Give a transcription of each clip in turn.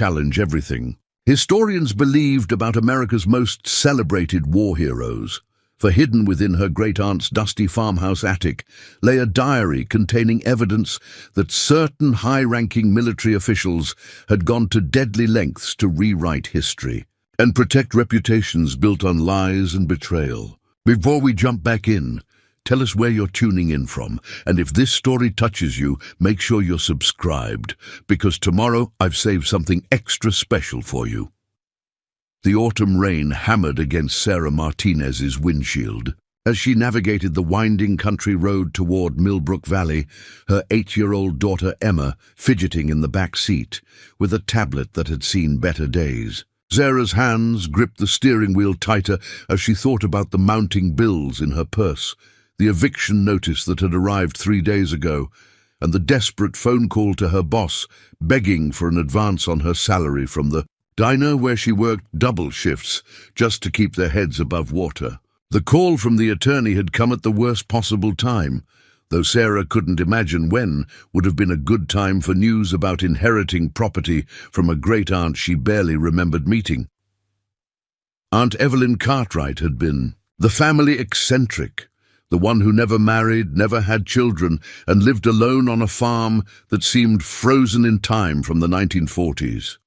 challenge everything. Historians believed about America's most celebrated war heroes, for hidden within her great-aunt's dusty farmhouse attic lay a diary containing evidence that certain high-ranking military officials had gone to deadly lengths to rewrite history and protect reputations built on lies and betrayal. Before we jump back in, tell us where you're tuning in from, and if this story touches you, make sure you're subscribed, because tomorrow I've saved something extra special for you. The autumn rain hammered against Sarah Martinez's windshield. As she navigated the winding country road toward Millbrook Valley, her 8-year-old daughter Emma fidgeting in the back seat with a tablet that had seen better days. Sarah's hands gripped the steering wheel tighter as she thought about the mounting bills in her purse, the eviction notice that had arrived 3 days ago, and the desperate phone call to her boss begging for an advance on her salary from the diner where she worked double shifts just to keep their heads above water. The call from the attorney had come at the worst possible time, though Sarah couldn't imagine when would have been a good time for news about inheriting property from a great-aunt she barely remembered meeting. Aunt Evelyn Cartwright had been the family eccentric, the one who never married, never had children, and lived alone on a farm that seemed frozen in time from the 1940s.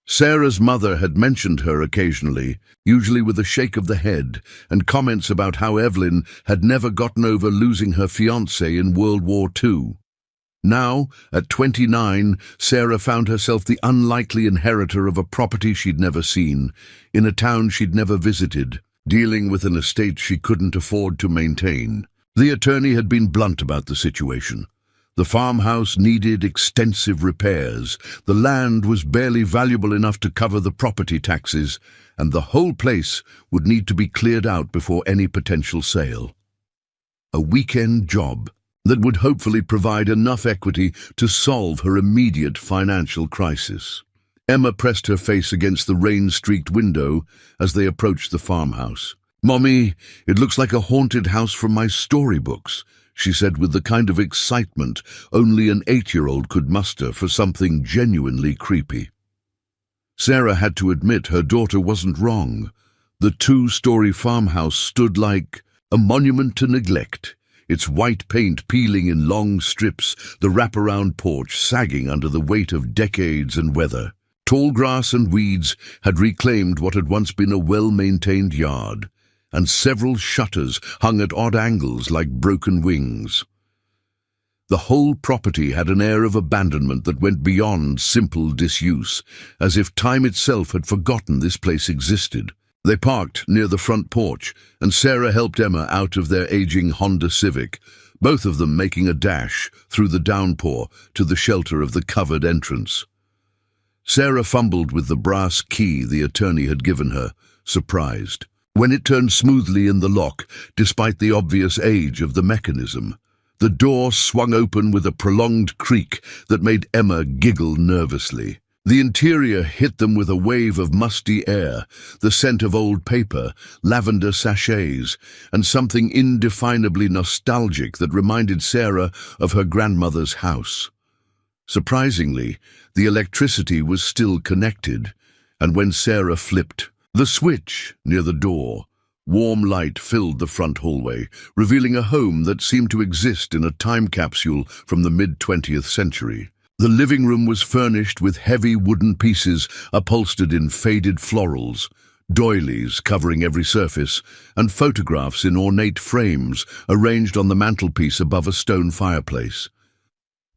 Sarah's mother had mentioned her occasionally, usually with a shake of the head, and comments about how Evelyn had never gotten over losing her fiancé in World War II. Now, at 29, Sarah found herself the unlikely inheritor of a property she'd never seen, in a town she'd never visited, dealing with an estate she couldn't afford to maintain. The attorney had been blunt about the situation. The farmhouse needed extensive repairs, the land was barely valuable enough to cover the property taxes, and the whole place would need to be cleared out before any potential sale. A weekend job that would hopefully provide enough equity to solve her immediate financial crisis. Emma pressed her face against the rain-streaked window as they approached the farmhouse. "Mommy, it looks like a haunted house from my storybooks," she said with the kind of excitement only an 8-year-old could muster for something genuinely creepy. Sarah had to admit her daughter wasn't wrong. The 2-story farmhouse stood like a monument to neglect, its white paint peeling in long strips, the wraparound porch sagging under the weight of decades and weather. Tall grass and weeds had reclaimed what had once been a well-maintained yard, and several shutters hung at odd angles like broken wings. The whole property had an air of abandonment that went beyond simple disuse, as if time itself had forgotten this place existed. They parked near the front porch, and Sarah helped Emma out of their aging Honda Civic, both of them making a dash through the downpour to the shelter of the covered entrance. Sarah fumbled with the brass key the attorney had given her, surprised, when it turned smoothly in the lock, despite the obvious age of the mechanism. The door swung open with a prolonged creak that made Emma giggle nervously. The interior hit them with a wave of musty air, the scent of old paper, lavender sachets, and something indefinably nostalgic that reminded Sarah of her grandmother's house. Surprisingly, the electricity was still connected, and when Sarah flipped the switch near the door, warm light filled the front hallway, revealing a home that seemed to exist in a time capsule from the mid-20th century. The living room was furnished with heavy wooden pieces upholstered in faded florals, doilies covering every surface, and photographs in ornate frames arranged on the mantelpiece above a stone fireplace.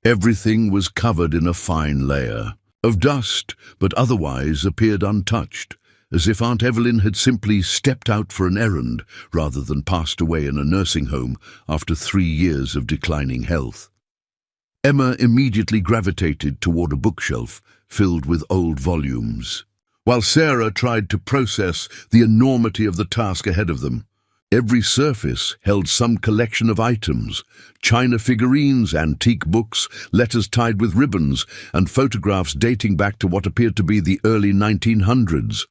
Everything was covered in a fine layer of dust, but otherwise appeared untouched, as if Aunt Evelyn had simply stepped out for an errand rather than passed away in a nursing home after 3 years of declining health. Emma immediately gravitated toward a bookshelf filled with old volumes, while Sarah tried to process the enormity of the task ahead of them. Every surface held some collection of items: china figurines, antique books, letters tied with ribbons, and photographs dating back to what appeared to be the early 1900s.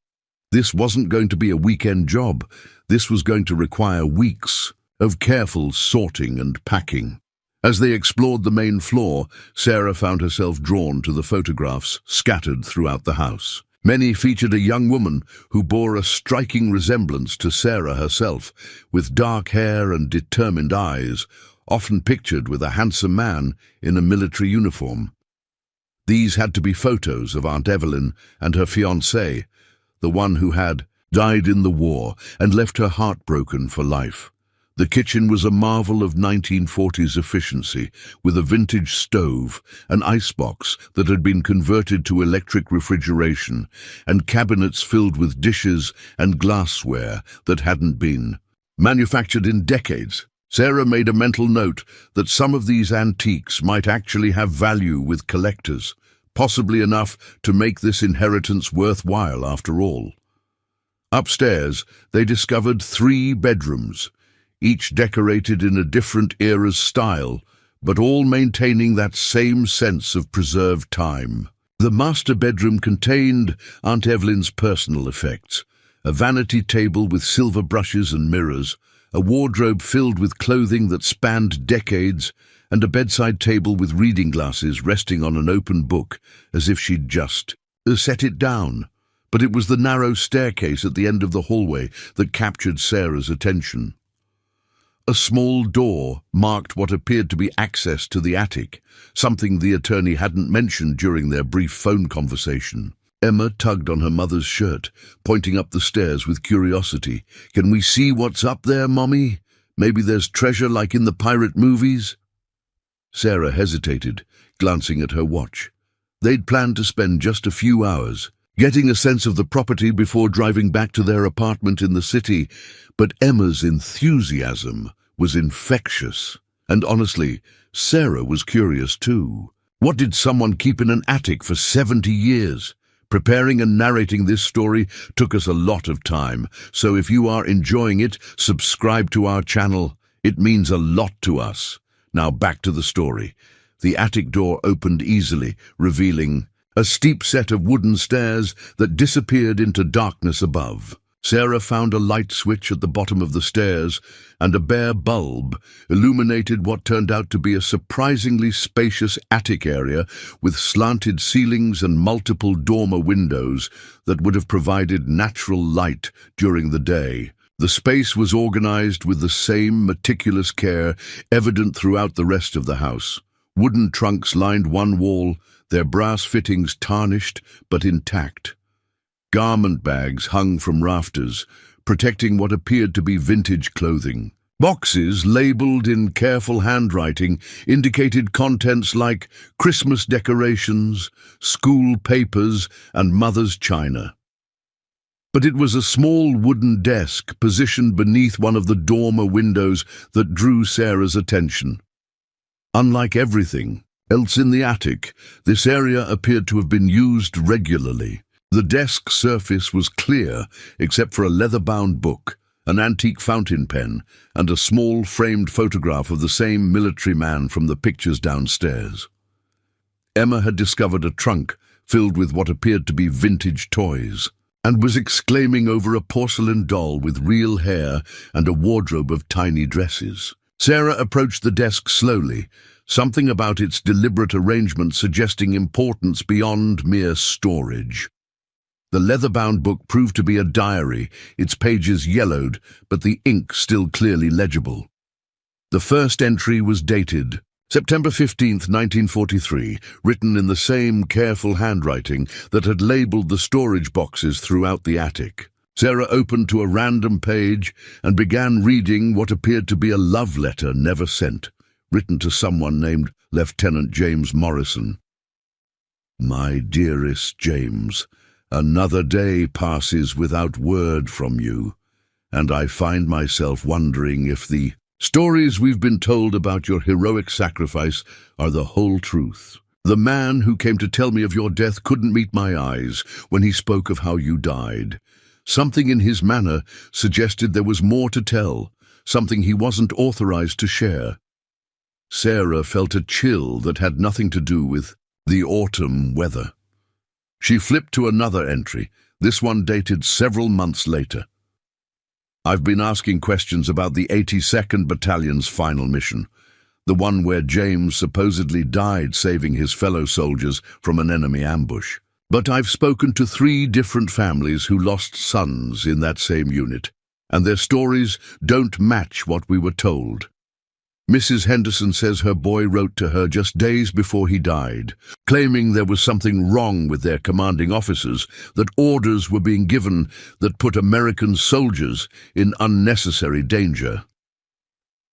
This wasn't going to be a weekend job. This was going to require weeks of careful sorting and packing. As they explored the main floor, Sarah found herself drawn to the photographs scattered throughout the house. Many featured a young woman who bore a striking resemblance to Sarah herself, with dark hair and determined eyes, often pictured with a handsome man in a military uniform. These had to be photos of Aunt Evelyn and her fiancé, the one who had died in the war and left her heartbroken for life. The kitchen was a marvel of 1940s efficiency, with a vintage stove, an icebox that had been converted to electric refrigeration, and cabinets filled with dishes and glassware that hadn't been manufactured in decades. Sarah made a mental note that some of these antiques might actually have value with collectors, possibly enough to make this inheritance worthwhile after all. Upstairs, they discovered 3 bedrooms, each decorated in a different era's style, but all maintaining that same sense of preserved time. The master bedroom contained Aunt Evelyn's personal effects, a vanity table with silver brushes and mirrors, a wardrobe filled with clothing that spanned decades, and a bedside table with reading glasses resting on an open book, as if she'd just set it down. But it was the narrow staircase at the end of the hallway that captured Sarah's attention. A small door marked what appeared to be access to the attic, something the attorney hadn't mentioned during their brief phone conversation. Emma tugged on her mother's shirt, pointing up the stairs with curiosity. "Can we see what's up there, Mommy? Maybe there's treasure like in the pirate movies?" Sarah hesitated, glancing at her watch. They'd planned to spend just a few hours, getting a sense of the property before driving back to their apartment in the city, but Emma's enthusiasm was infectious. And honestly, Sarah was curious too. What did someone keep in an attic for 70 years? Preparing and narrating this story took us a lot of time, so if you are enjoying it, subscribe to our channel. It means a lot to us. Now back to the story. The attic door opened easily, revealing a steep set of wooden stairs that disappeared into darkness above. Sarah found a light switch at the bottom of the stairs, and a bare bulb illuminated what turned out to be a surprisingly spacious attic area with slanted ceilings and multiple dormer windows that would have provided natural light during the day. The space was organized with the same meticulous care evident throughout the rest of the house. Wooden trunks lined one wall, their brass fittings tarnished but intact. Garment bags hung from rafters, protecting what appeared to be vintage clothing. Boxes labeled in careful handwriting indicated contents like Christmas decorations, school papers, and mother's china. But it was a small wooden desk positioned beneath one of the dormer windows that drew Sarah's attention. Unlike everything else in the attic, this area appeared to have been used regularly. The desk surface was clear, except for a leather-bound book, an antique fountain pen, and a small framed photograph of the same military man from the pictures downstairs. Emma had discovered a trunk filled with what appeared to be vintage toys, and was exclaiming over a porcelain doll with real hair and a wardrobe of tiny dresses. Sarah approached the desk slowly, something about its deliberate arrangement suggesting importance beyond mere storage. The leather-bound book proved to be a diary, its pages yellowed, but the ink still clearly legible. The first entry was dated September 15th, 1943, written in the same careful handwriting that had labeled the storage boxes throughout the attic. Sarah opened to a random page and began reading what appeared to be a love letter never sent, written to someone named Lieutenant James Morrison. "My dearest James, another day passes without word from you, and I find myself wondering if the stories we've been told about your heroic sacrifice are the whole truth. The man who came to tell me of your death couldn't meet my eyes when he spoke of how you died. Something in his manner suggested there was more to tell, something he wasn't authorized to share." Sarah felt a chill that had nothing to do with the autumn weather. She flipped to another entry, this one dated several months later. "I've been asking questions about the 82nd Battalion's final mission. the one where James supposedly died saving his fellow soldiers from an enemy ambush. But I've spoken to 3 different families who lost sons in that same unit, and their stories don't match what we were told. Mrs. Henderson says her boy wrote to her just days before he died, claiming there was something wrong with their commanding officers, that orders were being given that put American soldiers in unnecessary danger.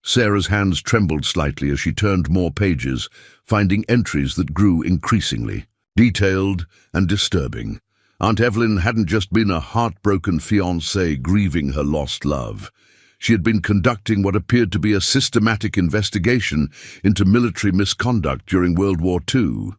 Sarah's hands trembled slightly as she turned more pages, finding entries that grew increasingly detailed and disturbing. Aunt Evelyn hadn't just been a heartbroken fiancée grieving her lost love. She had been conducting what appeared to be a systematic investigation into military misconduct during World War II.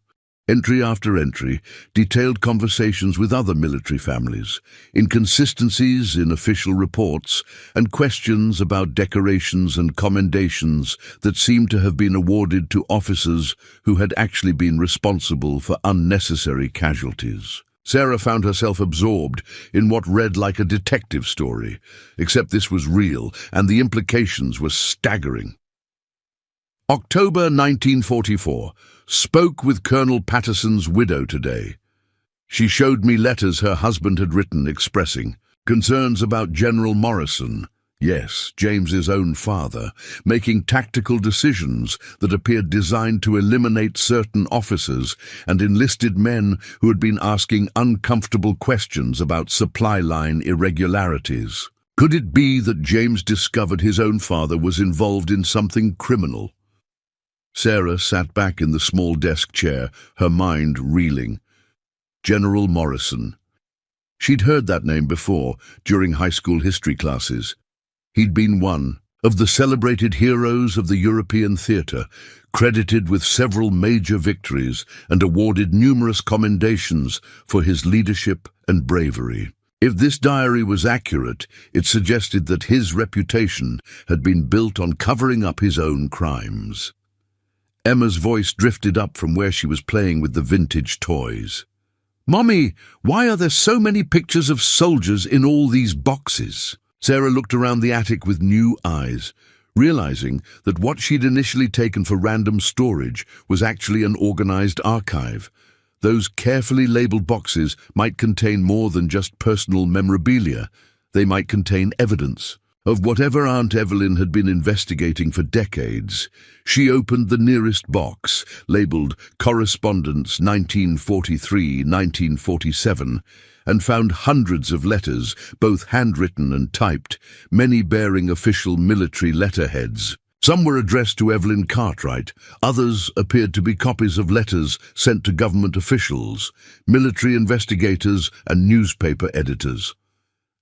Entry after entry detailed conversations with other military families, inconsistencies in official reports, and questions about decorations and commendations that seemed to have been awarded to officers who had actually been responsible for unnecessary casualties. Sarah found herself absorbed in what read like a detective story, except this was real, and the implications were staggering. October 1944. Spoke with Colonel Patterson's widow today. She showed me letters her husband had written expressing concerns about General Morrison, yes, James's own father, making tactical decisions that appeared designed to eliminate certain officers and enlisted men who had been asking uncomfortable questions about supply line irregularities. Could it be that James discovered his own father was involved in something criminal? Sarah sat back in the small desk chair, her mind reeling. General Morrison. She'd heard that name before, during high school history classes. He'd been one of the celebrated heroes of the European theatre, credited with several major victories and awarded numerous commendations for his leadership and bravery. If this diary was accurate, it suggested that his reputation had been built on covering up his own crimes. Emma's voice drifted up from where she was playing with the vintage toys. "Mommy, why are there so many pictures of soldiers in all these boxes?" Sarah looked around the attic with new eyes, realizing that what she'd initially taken for random storage was actually an organized archive. Those carefully labeled boxes might contain more than just personal memorabilia. They might contain evidence of whatever Aunt Evelyn had been investigating for decades. She opened the nearest box, labeled Correspondence 1943-1947, and found hundreds of letters, both handwritten and typed, many bearing official military letterheads. Some were addressed to Evelyn Cartwright, others appeared to be copies of letters sent to government officials, military investigators, and newspaper editors.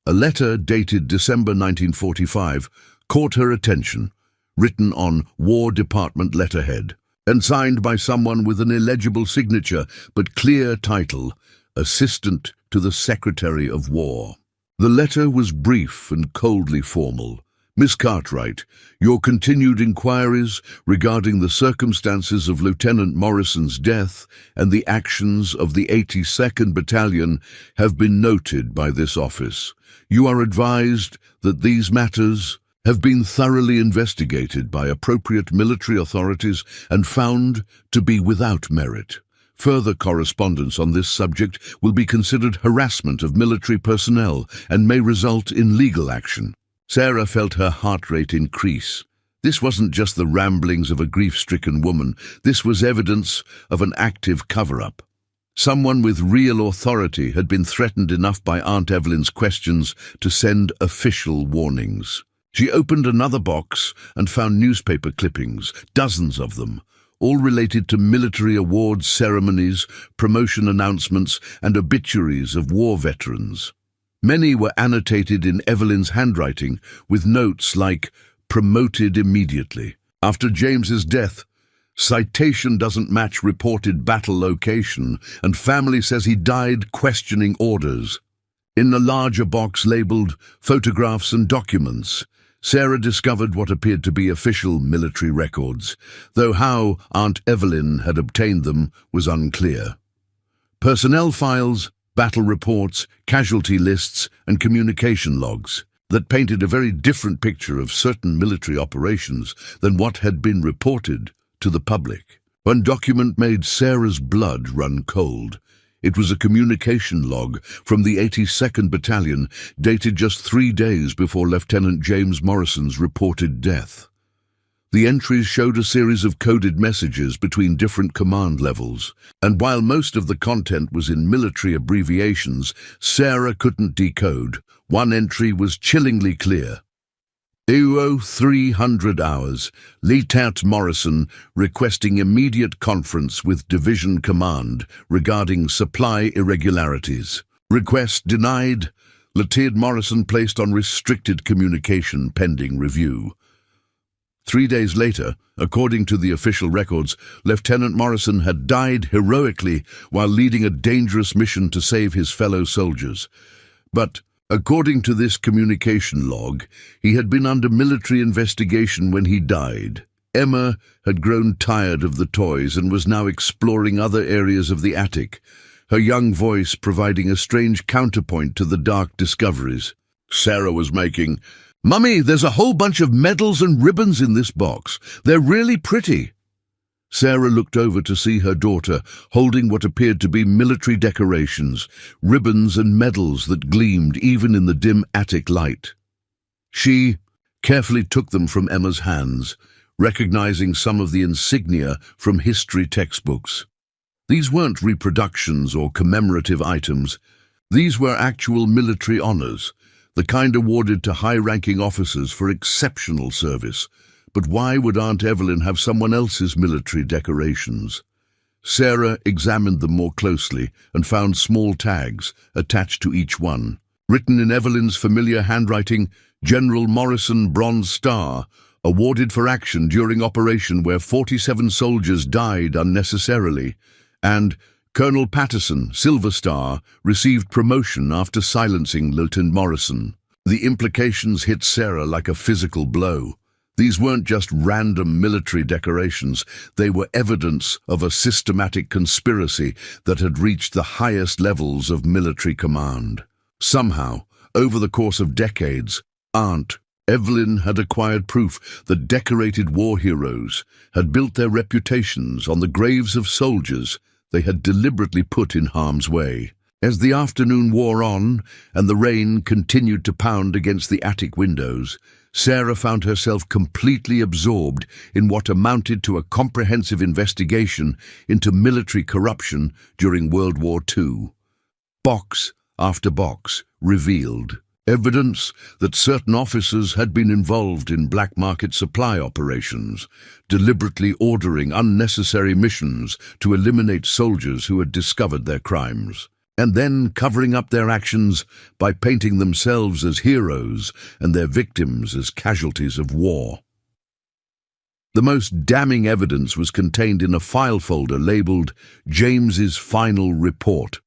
A letter dated December 1945 caught her attention, written on War Department letterhead, and signed by someone with an illegible signature but clear title, Assistant to the Secretary of War. The letter was brief and coldly formal. "Miss Cartwright, your continued inquiries regarding the circumstances of Lieutenant Morrison's death and the actions of the 82nd Battalion have been noted by this office. You are advised that these matters have been thoroughly investigated by appropriate military authorities and found to be without merit. Further correspondence on this subject will be considered harassment of military personnel and may result in legal action." Sarah felt her heart rate increase. This wasn't just the ramblings of a grief-stricken woman. This was evidence of an active cover-up. Someone with real authority had been threatened enough by Aunt Evelyn's questions to send official warnings. She opened another box and found newspaper clippings, dozens of them, all related to military awards ceremonies, promotion announcements, and obituaries of war veterans. Many were annotated in Evelyn's handwriting, with notes like, "Promoted immediately. After James's death, citation doesn't match reported battle location, and family says he died questioning orders." In a larger box labeled Photographs and Documents, Sarah discovered what appeared to be official military records, though how Aunt Evelyn had obtained them was unclear. Personnel files, battle reports, casualty lists, and communication logs. that painted a very different picture of certain military operations than what had been reported to the public. One document made Sarah's blood run cold. It was a communication log from the 82nd Battalion, dated just 3 days before Lieutenant James Morrison's reported death. The entries showed a series of coded messages between different command levels, and while most of the content was in military abbreviations Sarah couldn't decode, one entry was chillingly clear. 0300 hours, Lieutenant Morrison requesting immediate conference with Division Command regarding supply irregularities. Request denied. Lieutenant Morrison placed on restricted communication pending review. 3 days later, according to the official records, Lieutenant Morrison had died heroically while leading a dangerous mission to save his fellow soldiers. But according to this communication log, he had been under military investigation when he died. Emma had grown tired of the toys and was now exploring other areas of the attic, her young voice providing a strange counterpoint to the dark discoveries Sarah was making. "Mummy, there's a whole bunch of medals and ribbons in this box. They're really pretty." Sarah looked over to see her daughter holding what appeared to be military decorations, ribbons and medals that gleamed even in the dim attic light. She carefully took them from Emma's hands, recognizing some of the insignia from history textbooks. These weren't reproductions or commemorative items. These were actual military honors, the kind awarded to high-ranking officers for exceptional service. But why would Aunt Evelyn have someone else's military decorations? Sarah examined them more closely and found small tags attached to each one. Written in Evelyn's familiar handwriting, General Morrison Bronze Star, awarded for action during operation where 47 soldiers died unnecessarily, and Colonel Patterson, Silver Star, received promotion after silencing Lieutenant Morrison. The implications hit Sarah like a physical blow. These weren't just random military decorations, they were evidence of a systematic conspiracy that had reached the highest levels of military command. Somehow, over the course of decades, Aunt Evelyn had acquired proof that decorated war heroes had built their reputations on the graves of soldiers they had deliberately put in harm's way. As the afternoon wore on and the rain continued to pound against the attic windows, Sarah found herself completely absorbed in what amounted to a comprehensive investigation into military corruption during World War II. Box after box revealed evidence that certain officers had been involved in black market supply operations, deliberately ordering unnecessary missions to eliminate soldiers who had discovered their crimes, and then covering up their actions by painting themselves as heroes and their victims as casualties of war. The most damning evidence was contained in a file folder labeled James's Final Report.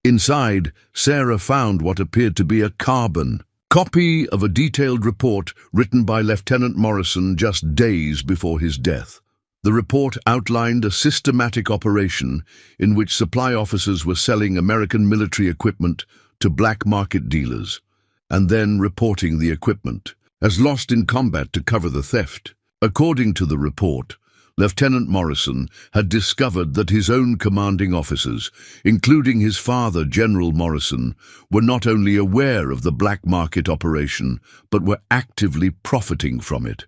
Inside, Sarah found what appeared to be a carbon copy of a detailed report written by Lieutenant Morrison just days before his death. The report outlined a systematic operation in which supply officers were selling American military equipment to black market dealers, and then reporting the equipment as lost in combat to cover the theft. According to the report, Lieutenant Morrison had discovered that his own commanding officers, including his father, General Morrison, were not only aware of the black market operation, but were actively profiting from it.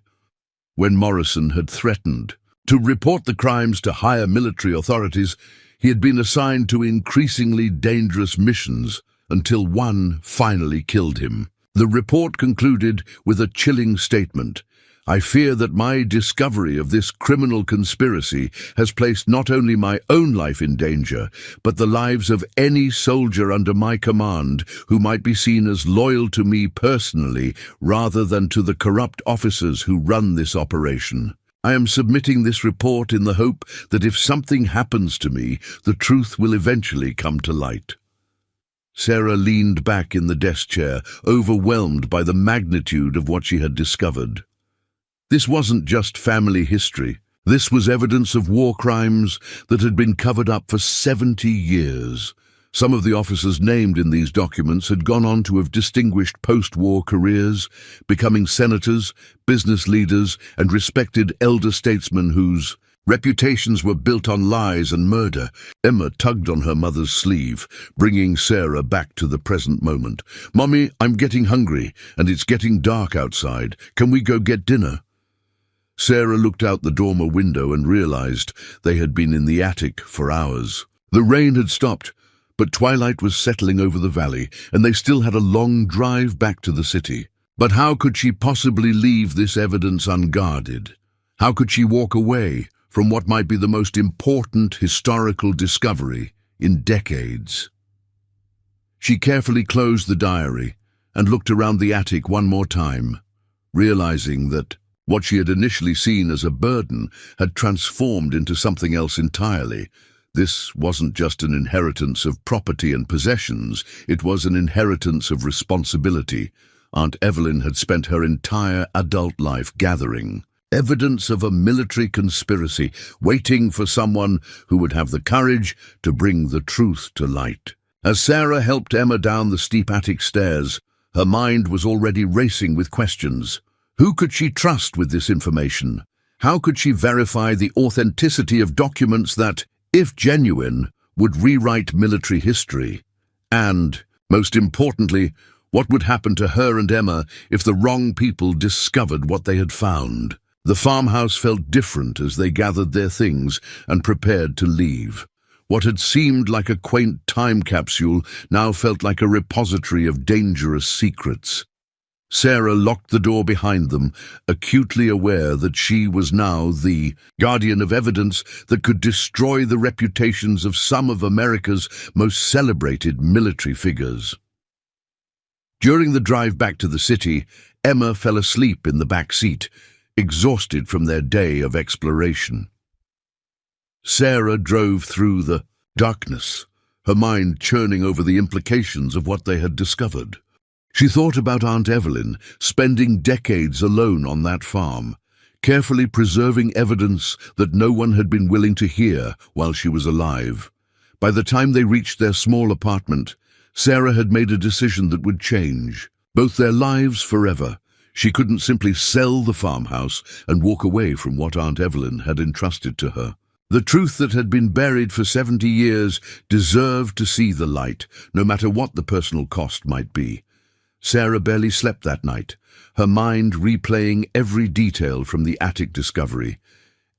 When Morrison had threatened to report the crimes to higher military authorities, he had been assigned to increasingly dangerous missions until one finally killed him. The report concluded with a chilling statement. "I fear that my discovery of this criminal conspiracy has placed not only my own life in danger, but the lives of any soldier under my command who might be seen as loyal to me personally rather than to the corrupt officers who run this operation. I am submitting this report in the hope that if something happens to me, the truth will eventually come to light." Sarah leaned back in the desk chair, overwhelmed by the magnitude of what she had discovered. This wasn't just family history. This was evidence of war crimes that had been covered up for 70 years. Some of the officers named in these documents had gone on to have distinguished post-war careers, becoming senators, business leaders, and respected elder statesmen whose reputations were built on lies and murder. Emma tugged on her mother's sleeve, bringing Sarah back to the present moment. "Mommy, I'm getting hungry, and it's getting dark outside. Can we go get dinner?" Sarah looked out the dormer window and realized they had been in the attic for hours. The rain had stopped, but twilight was settling over the valley, and they still had a long drive back to the city. But how could she possibly leave this evidence unguarded? How could she walk away from what might be the most important historical discovery in decades? She carefully closed the diary and looked around the attic one more time, realizing that what she had initially seen as a burden had transformed into something else entirely. This wasn't just an inheritance of property and possessions, it was an inheritance of responsibility. Aunt Evelyn had spent her entire adult life gathering evidence of a military conspiracy, waiting for someone who would have the courage to bring the truth to light. As Sarah helped Emma down the steep attic stairs, her mind was already racing with questions. Who could she trust with this information? How could she verify the authenticity of documents that, if genuine, would rewrite military history? And, most importantly, what would happen to her and Emma if the wrong people discovered what they had found? The farmhouse felt different as they gathered their things and prepared to leave. What had seemed like a quaint time capsule now felt like a repository of dangerous secrets. Sarah locked the door behind them, acutely aware that she was now the guardian of evidence that could destroy the reputations of some of America's most celebrated military figures. During the drive back to the city, Emma fell asleep in the back seat, exhausted from their day of exploration. Sarah drove through the darkness, her mind churning over the implications of what they had discovered. She thought about Aunt Evelyn, spending decades alone on that farm, carefully preserving evidence that no one had been willing to hear while she was alive. By the time they reached their small apartment, Sarah had made a decision that would change both their lives forever. She couldn't simply sell the farmhouse and walk away from what Aunt Evelyn had entrusted to her. The truth that had been buried for 70 years deserved to see the light, no matter what the personal cost might be. Sarah barely slept that night, her mind replaying every detail from the attic discovery.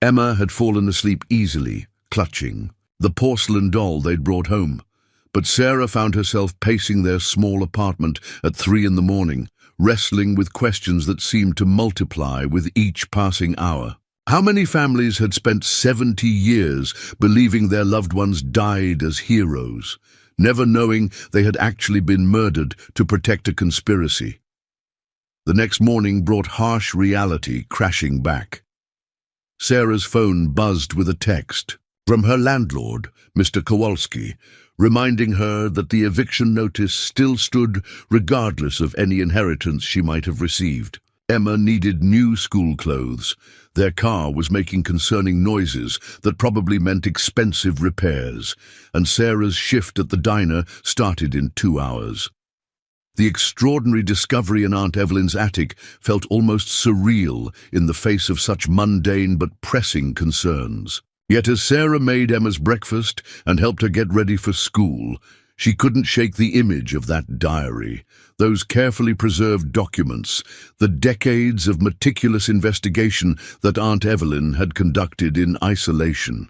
Emma had fallen asleep easily, clutching the porcelain doll they'd brought home. But Sarah found herself pacing their small apartment at 3 in the morning, wrestling with questions that seemed to multiply with each passing hour. How many families had spent 70 years believing their loved ones died as heroes, never knowing they had actually been murdered to protect a conspiracy? The next morning brought harsh reality crashing back. Sarah's phone buzzed with a text from her landlord, Mr. Kowalski, reminding her that the eviction notice still stood regardless of any inheritance she might have received. Emma needed new school clothes. Their car was making concerning noises that probably meant expensive repairs, and Sarah's shift at the diner started in 2 hours. The extraordinary discovery in Aunt Evelyn's attic felt almost surreal in the face of such mundane but pressing concerns. Yet as Sarah made Emma's breakfast and helped her get ready for school, she couldn't shake the image of that diary, those carefully preserved documents, the decades of meticulous investigation that Aunt Evelyn had conducted in isolation.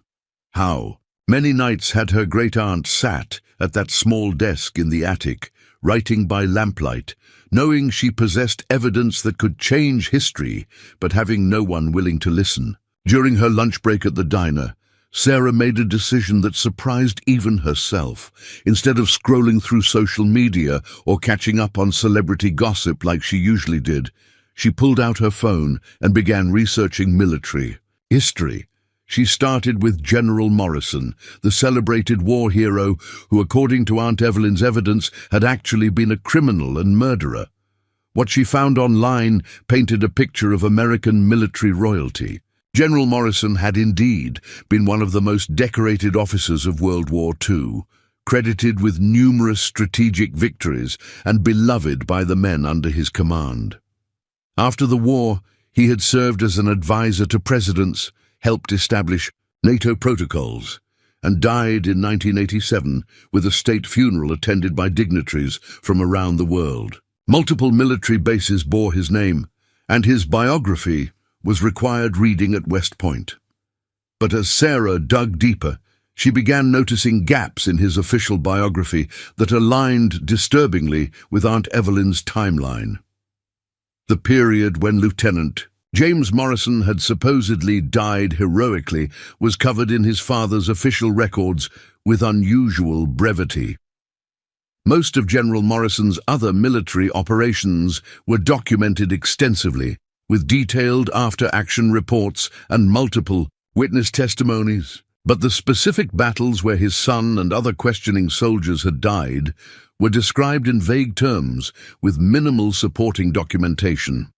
How many nights had her great-aunt sat at that small desk in the attic, writing by lamplight, knowing she possessed evidence that could change history, but having no one willing to listen. During her lunch break at the diner, Sarah made a decision that surprised even herself. Instead of scrolling through social media or catching up on celebrity gossip like she usually did, she pulled out her phone and began researching military history. She started with General Morrison, the celebrated war hero who, according to Aunt Evelyn's evidence, had actually been a criminal and murderer. What she found online painted a picture of American military royalty. General Morrison had indeed been one of the most decorated officers of World War II, credited with numerous strategic victories and beloved by the men under his command. After the war, he had served as an advisor to presidents, helped establish NATO protocols, and died in 1987 with a state funeral attended by dignitaries from around the world. Multiple military bases bore his name, and his biography was required reading at West Point. But as Sarah dug deeper, she began noticing gaps in his official biography that aligned disturbingly with Aunt Evelyn's timeline. The period when Lieutenant James Morrison had supposedly died heroically was covered in his father's official records with unusual brevity. Most of General Morrison's other military operations were documented extensively, with detailed after-action reports and multiple witness testimonies. But the specific battles where his son and other questioning soldiers had died were described in vague terms, with minimal supporting documentation.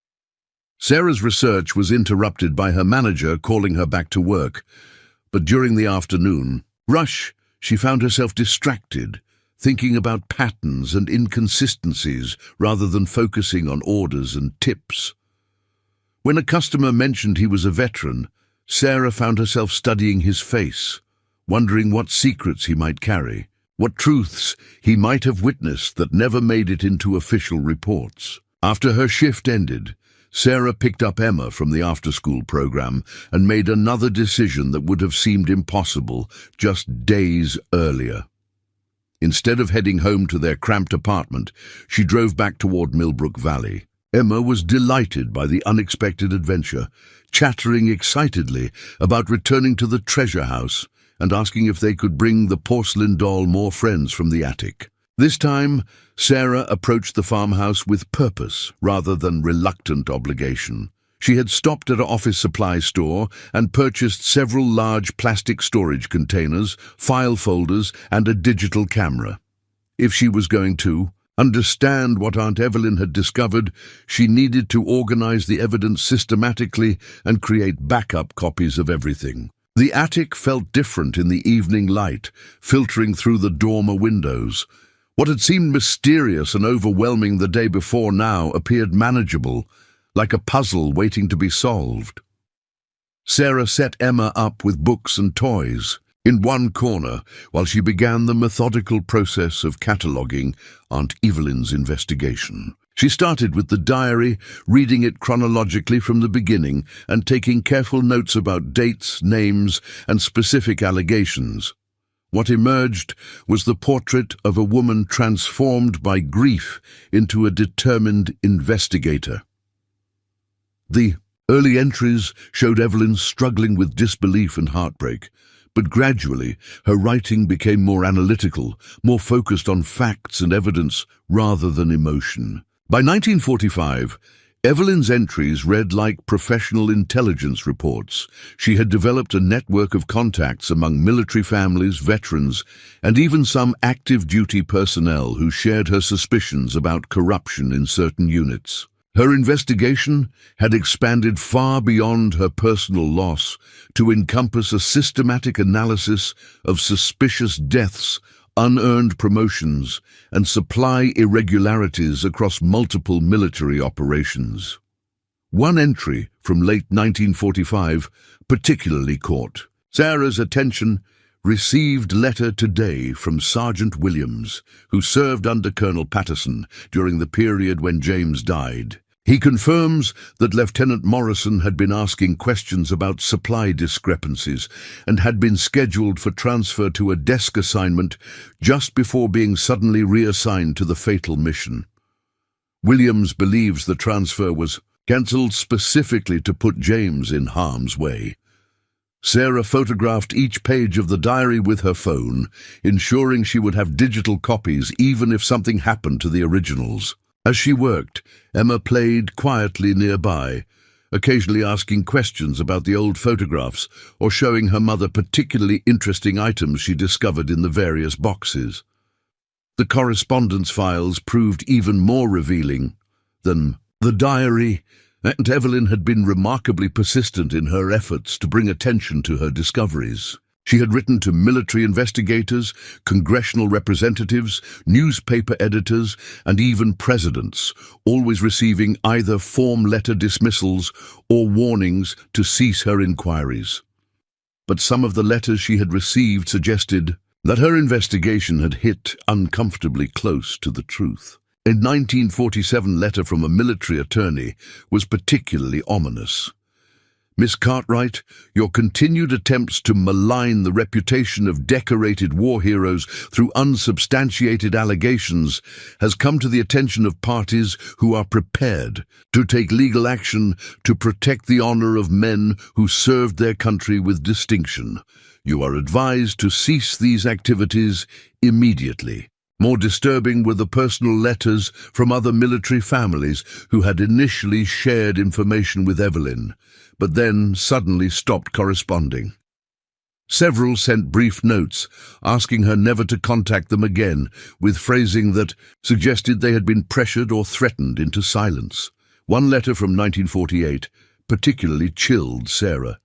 Sarah's research was interrupted by her manager calling her back to work, but during the afternoon rush, she found herself distracted, thinking about patterns and inconsistencies rather than focusing on orders and tips. When a customer mentioned he was a veteran, Sarah found herself studying his face, wondering what secrets he might carry, what truths he might have witnessed that never made it into official reports. After her shift ended, Sarah picked up Emma from the after-school program and made another decision that would have seemed impossible just days earlier. Instead of heading home to their cramped apartment, she drove back toward Millbrook Valley. Emma was delighted by the unexpected adventure, chattering excitedly about returning to the treasure house and asking if they could bring the porcelain doll more friends from the attic. This time, Sarah approached the farmhouse with purpose rather than reluctant obligation. She had stopped at an office supply store and purchased several large plastic storage containers, file folders, and a digital camera. If she was going to understand what Aunt Evelyn had discovered, she needed to organize the evidence systematically and create backup copies of everything. The attic felt different in the evening light, filtering through the dormer windows. What had seemed mysterious and overwhelming the day before now appeared manageable, like a puzzle waiting to be solved. Sarah set Emma up with books and toys in one corner while she began the methodical process of cataloguing Aunt Evelyn's investigation. She started with the diary, reading it chronologically from the beginning and taking careful notes about dates, names, and specific allegations. What emerged was the portrait of a woman transformed by grief into a determined investigator. The early entries showed Evelyn struggling with disbelief and heartbreak, but gradually her writing became more analytical, more focused on facts and evidence rather than emotion. By 1945, Evelyn's entries read like professional intelligence reports. She had developed a network of contacts among military families, veterans, and even some active duty personnel who shared her suspicions about corruption in certain units. Her investigation had expanded far beyond her personal loss to encompass a systematic analysis of suspicious deaths, unearned promotions, and supply irregularities across multiple military operations. One entry from late 1945 particularly caught Sarah's attention. Received letter today from Sergeant Williams, who served under Colonel Patterson during the period when James died. He confirms that Lieutenant Morrison had been asking questions about supply discrepancies and had been scheduled for transfer to a desk assignment just before being suddenly reassigned to the fatal mission. Williams believes the transfer was cancelled specifically to put James in harm's way. Sarah photographed each page of the diary with her phone, ensuring she would have digital copies even if something happened to the originals. As she worked, Emma played quietly nearby, occasionally asking questions about the old photographs or showing her mother particularly interesting items she discovered in the various boxes. The correspondence files proved even more revealing than the diary. Aunt Evelyn had been remarkably persistent in her efforts to bring attention to her discoveries. She had written to military investigators, congressional representatives, newspaper editors, and even presidents, always receiving either form letter dismissals or warnings to cease her inquiries. But some of the letters she had received suggested that her investigation had hit uncomfortably close to the truth. A 1947 letter from a military attorney was particularly ominous. Miss Cartwright, your continued attempts to malign the reputation of decorated war heroes through unsubstantiated allegations has come to the attention of parties who are prepared to take legal action to protect the honor of men who served their country with distinction. You are advised to cease these activities immediately. More disturbing were the personal letters from other military families who had initially shared information with Evelyn, but then suddenly stopped corresponding. Several sent brief notes asking her never to contact them again, with phrasing that suggested they had been pressured or threatened into silence. One letter from 1948 particularly chilled Sarah.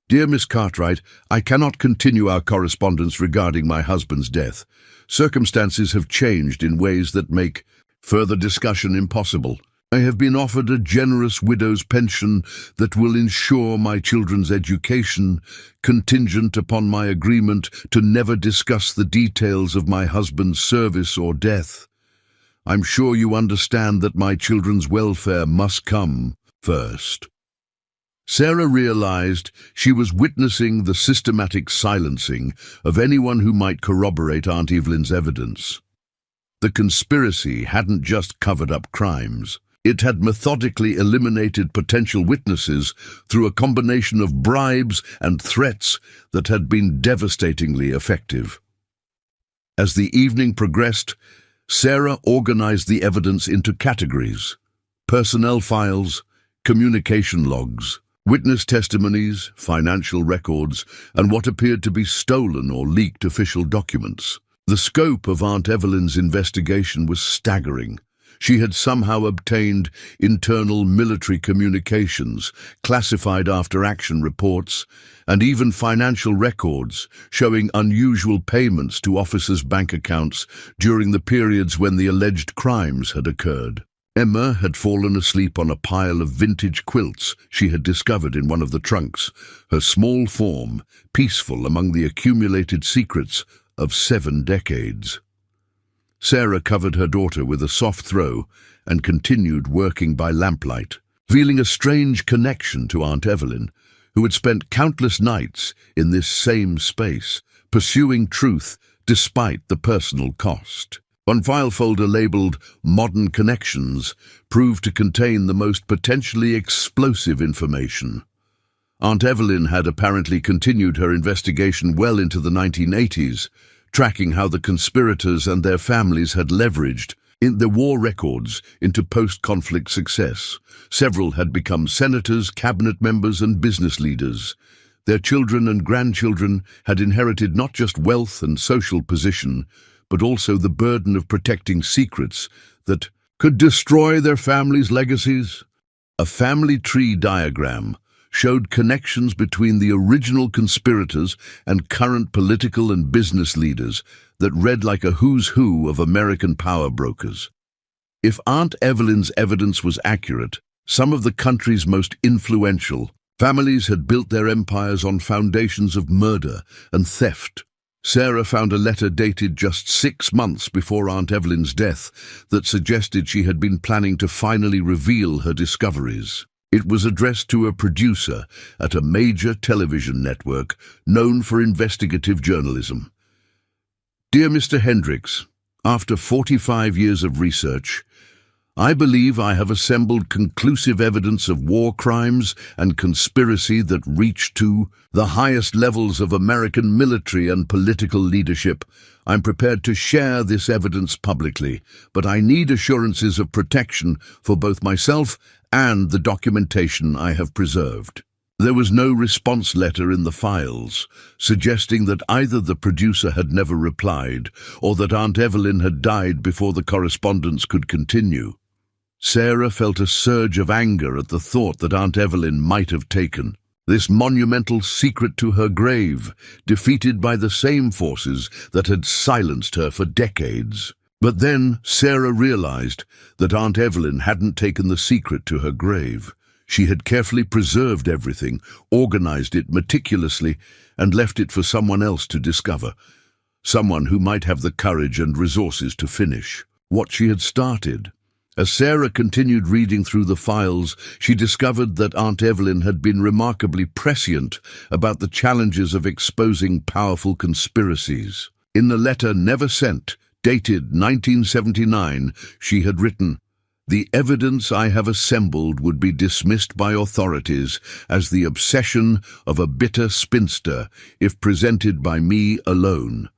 Dear Miss Cartwright, I cannot continue our correspondence regarding my husband's death. Circumstances have changed in ways that make further discussion impossible. I have been offered a generous widow's pension that will ensure my children's education, contingent upon my agreement to never discuss the details of my husband's service or death. I'm sure you understand that my children's welfare must come first. Sarah realized she was witnessing the systematic silencing of anyone who might corroborate Aunt Evelyn's evidence. The conspiracy hadn't just covered up crimes. It had methodically eliminated potential witnesses through a combination of bribes and threats that had been devastatingly effective. As the evening progressed, Sarah organized the evidence into categories: personnel files, communication logs, witness testimonies, financial records, and what appeared to be stolen or leaked official documents. The scope of Aunt Evelyn's investigation was staggering. She had somehow obtained internal military communications, classified after-action reports, and even financial records showing unusual payments to officers' bank accounts during the periods when the alleged crimes had occurred. Emma had fallen asleep on a pile of vintage quilts she had discovered in one of the trunks, her small form peaceful among the accumulated secrets of 7 decades. Sarah covered her daughter with a soft throw and continued working by lamplight, feeling a strange connection to Aunt Evelyn, who had spent countless nights in this same space, pursuing truth despite the personal cost. One file folder labeled Modern Connections proved to contain the most potentially explosive information. Aunt Evelyn had apparently continued her investigation well into the 1980s, tracking how the conspirators and their families had leveraged their war records into post-conflict success. Several had become senators, cabinet members, and business leaders. Their children and grandchildren had inherited not just wealth and social position, but also the burden of protecting secrets that could destroy their families' legacies. A family tree diagram showed connections between the original conspirators and current political and business leaders that read like a who's who of American power brokers. If Aunt Evelyn's evidence was accurate, some of the country's most influential families had built their empires on foundations of murder and theft. Sarah found a letter dated just 6 months before Aunt Evelyn's death that suggested she had been planning to finally reveal her discoveries. It was addressed to a producer at a major television network known for investigative journalism. Dear Mr. Hendricks, after 45 years of research, I believe I have assembled conclusive evidence of war crimes and conspiracy that reach to the highest levels of American military and political leadership. I'm prepared to share this evidence publicly, but I need assurances of protection for both myself and the documentation I have preserved. There was no response letter in the files, suggesting that either the producer had never replied or that Aunt Evelyn had died before the correspondence could continue. Sarah felt a surge of anger at the thought that Aunt Evelyn might have taken This monumental secret to her grave, defeated by the same forces that had silenced her for decades. But then Sarah realized that Aunt Evelyn hadn't taken the secret to her grave. She had carefully preserved everything, organized it meticulously, and left it for someone else to discover. Someone who might have the courage and resources to finish what she had started. As Sarah continued reading through the files, she discovered that Aunt Evelyn had been remarkably prescient about the challenges of exposing powerful conspiracies. In the letter never sent, dated 1979, she had written, "The evidence I have assembled would be dismissed by authorities as the obsession of a bitter spinster if presented by me alone.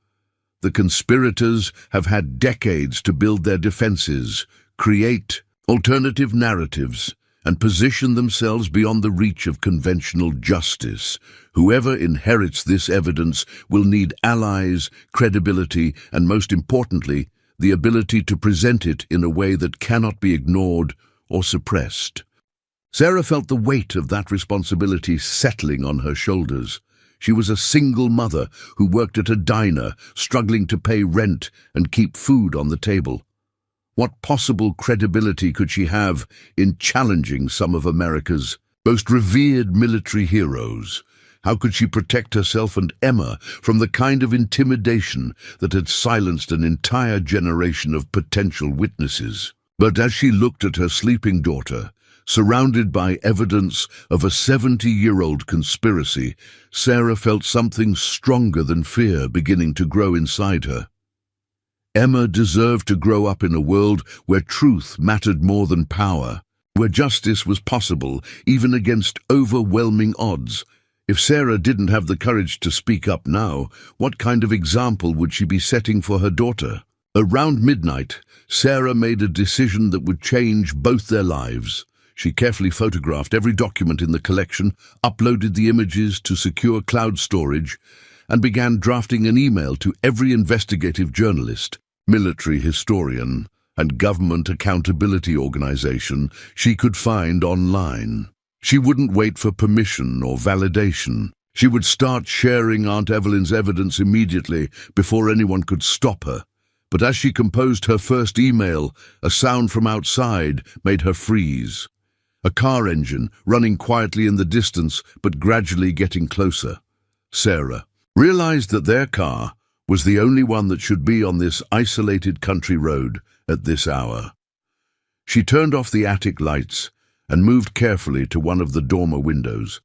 The conspirators have had decades to build their defenses, create alternative narratives, and position themselves beyond the reach of conventional justice. Whoever inherits this evidence will need allies, credibility, and most importantly, the ability to present it in a way that cannot be ignored or suppressed." Sarah felt the weight of that responsibility settling on her shoulders. She was a single mother who worked at a diner, struggling to pay rent and keep food on the table. What possible credibility could she have in challenging some of America's most revered military heroes? How could she protect herself and Emma from the kind of intimidation that had silenced an entire generation of potential witnesses? But as she looked at her sleeping daughter, surrounded by evidence of a 70-year-old conspiracy, Sarah felt something stronger than fear beginning to grow inside her. Emma deserved to grow up in a world where truth mattered more than power, where justice was possible even against overwhelming odds. If Sarah didn't have the courage to speak up now, what kind of example would she be setting for her daughter? Around midnight, Sarah made a decision that would change both their lives. She carefully photographed every document in the collection, uploaded the images to secure cloud storage, and began drafting an email to every investigative journalist, military historian, and government accountability organization she could find online. She wouldn't wait for permission or validation. She would start sharing Aunt Evelyn's evidence immediately before anyone could stop her. But as she composed her first email, a sound from outside made her freeze. A car engine running quietly in the distance but gradually getting closer. Sarah realized that their car was the only one that should be on this isolated country road at this hour. She turned off the attic lights and moved carefully to one of the dormer windows.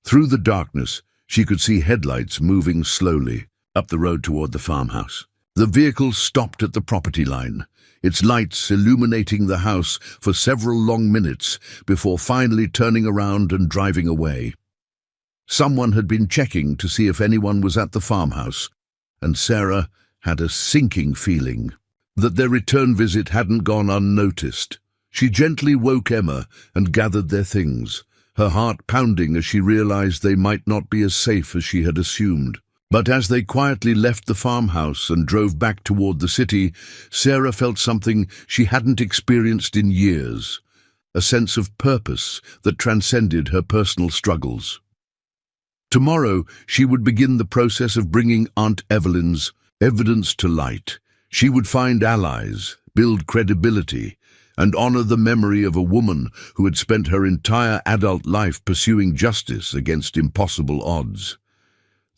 Through the darkness, she could see headlights moving slowly up the road toward the farmhouse. The vehicle stopped at the property line, its lights illuminating the house for several long minutes before finally turning around and driving away. Someone had been checking to see if anyone was at the farmhouse, and Sarah had a sinking feeling that their return visit hadn't gone unnoticed. She gently woke Emma and gathered their things, her heart pounding as she realized they might not be as safe as she had assumed. But as they quietly left the farmhouse and drove back toward the city, Sarah felt something she hadn't experienced in years, a sense of purpose that transcended her personal struggles. Tomorrow, she would begin the process of bringing Aunt Evelyn's evidence to light. She would find allies, build credibility, and honor the memory of a woman who had spent her entire adult life pursuing justice against impossible odds.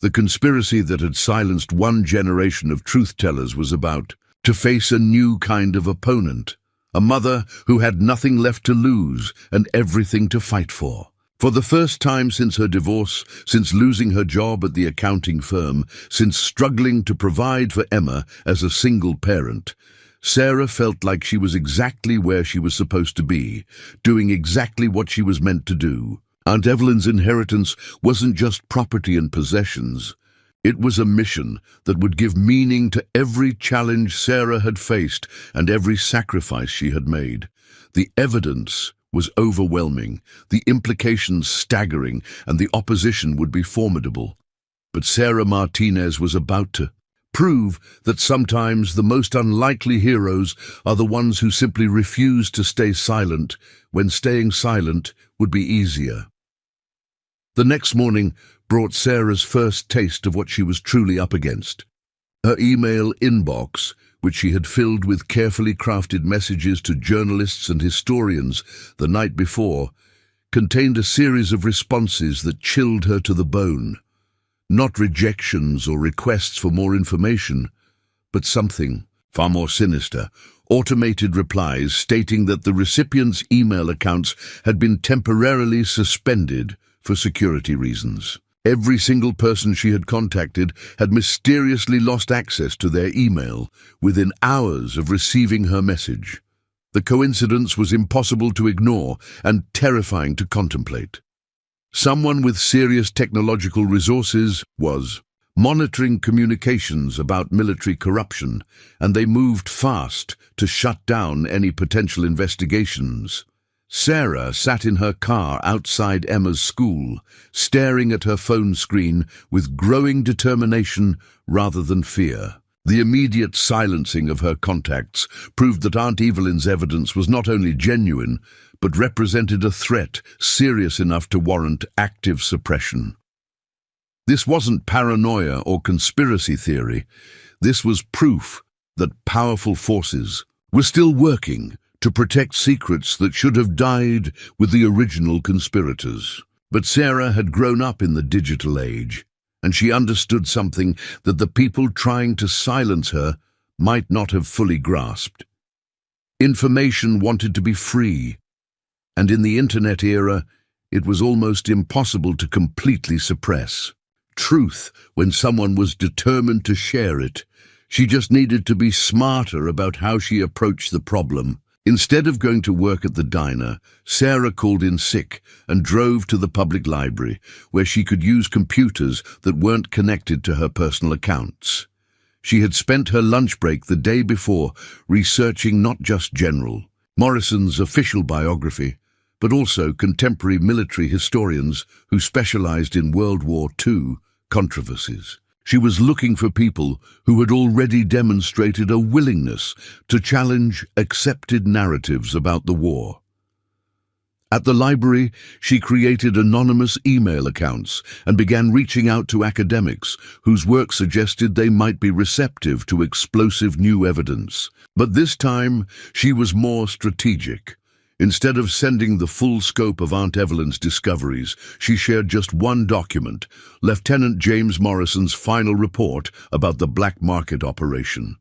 The conspiracy that had silenced one generation of truth-tellers was about to face a new kind of opponent, a mother who had nothing left to lose and everything to fight for. For the first time since her divorce, since losing her job at the accounting firm, since struggling to provide for Emma as a single parent, Sarah felt like she was exactly where she was supposed to be, doing exactly what she was meant to do. Aunt Evelyn's inheritance wasn't just property and possessions. It was a mission that would give meaning to every challenge Sarah had faced and every sacrifice she had made. The evidence was overwhelming, the implications staggering, and the opposition would be formidable. But Sarah Martinez was about to prove that sometimes the most unlikely heroes are the ones who simply refuse to stay silent when staying silent would be easier. The next morning brought Sarah's first taste of what she was truly up against. Her email inbox, which she had filled with carefully crafted messages to journalists and historians the night before, contained a series of responses that chilled her to the bone. Not rejections or requests for more information, but something far more sinister. Automated replies stating that the recipient's email accounts had been temporarily suspended for security reasons. Every single person she had contacted had mysteriously lost access to their email within hours of receiving her message. The coincidence was impossible to ignore and terrifying to contemplate. Someone with serious technological resources was monitoring communications about military corruption, and they moved fast to shut down any potential investigations. Sarah sat in her car outside Emma's school, staring at her phone screen with growing determination rather than fear. The immediate silencing of her contacts proved that Aunt Evelyn's evidence was not only genuine, but represented a threat serious enough to warrant active suppression. This wasn't paranoia or conspiracy theory. This was proof that powerful forces were still working to protect secrets that should have died with the original conspirators. But Sarah had grown up in the digital age, and she understood something that the people trying to silence her might not have fully grasped. Information wanted to be free, and in the internet era, it was almost impossible to completely suppress truth when someone was determined to share it. She just needed to be smarter about how she approached the problem. Instead of going to work at the diner, Sarah called in sick and drove to the public library, where she could use computers that weren't connected to her personal accounts. She had spent her lunch break the day before researching not just General Morrison's official biography, but also contemporary military historians who specialized in World War II controversies. She was looking for people who had already demonstrated a willingness to challenge accepted narratives about the war. At the library, she created anonymous email accounts and began reaching out to academics whose work suggested they might be receptive to explosive new evidence. But this time, she was more strategic. Instead of sending the full scope of Aunt Evelyn's discoveries, she shared just one document, Lieutenant James Morrison's final report about the black market operation.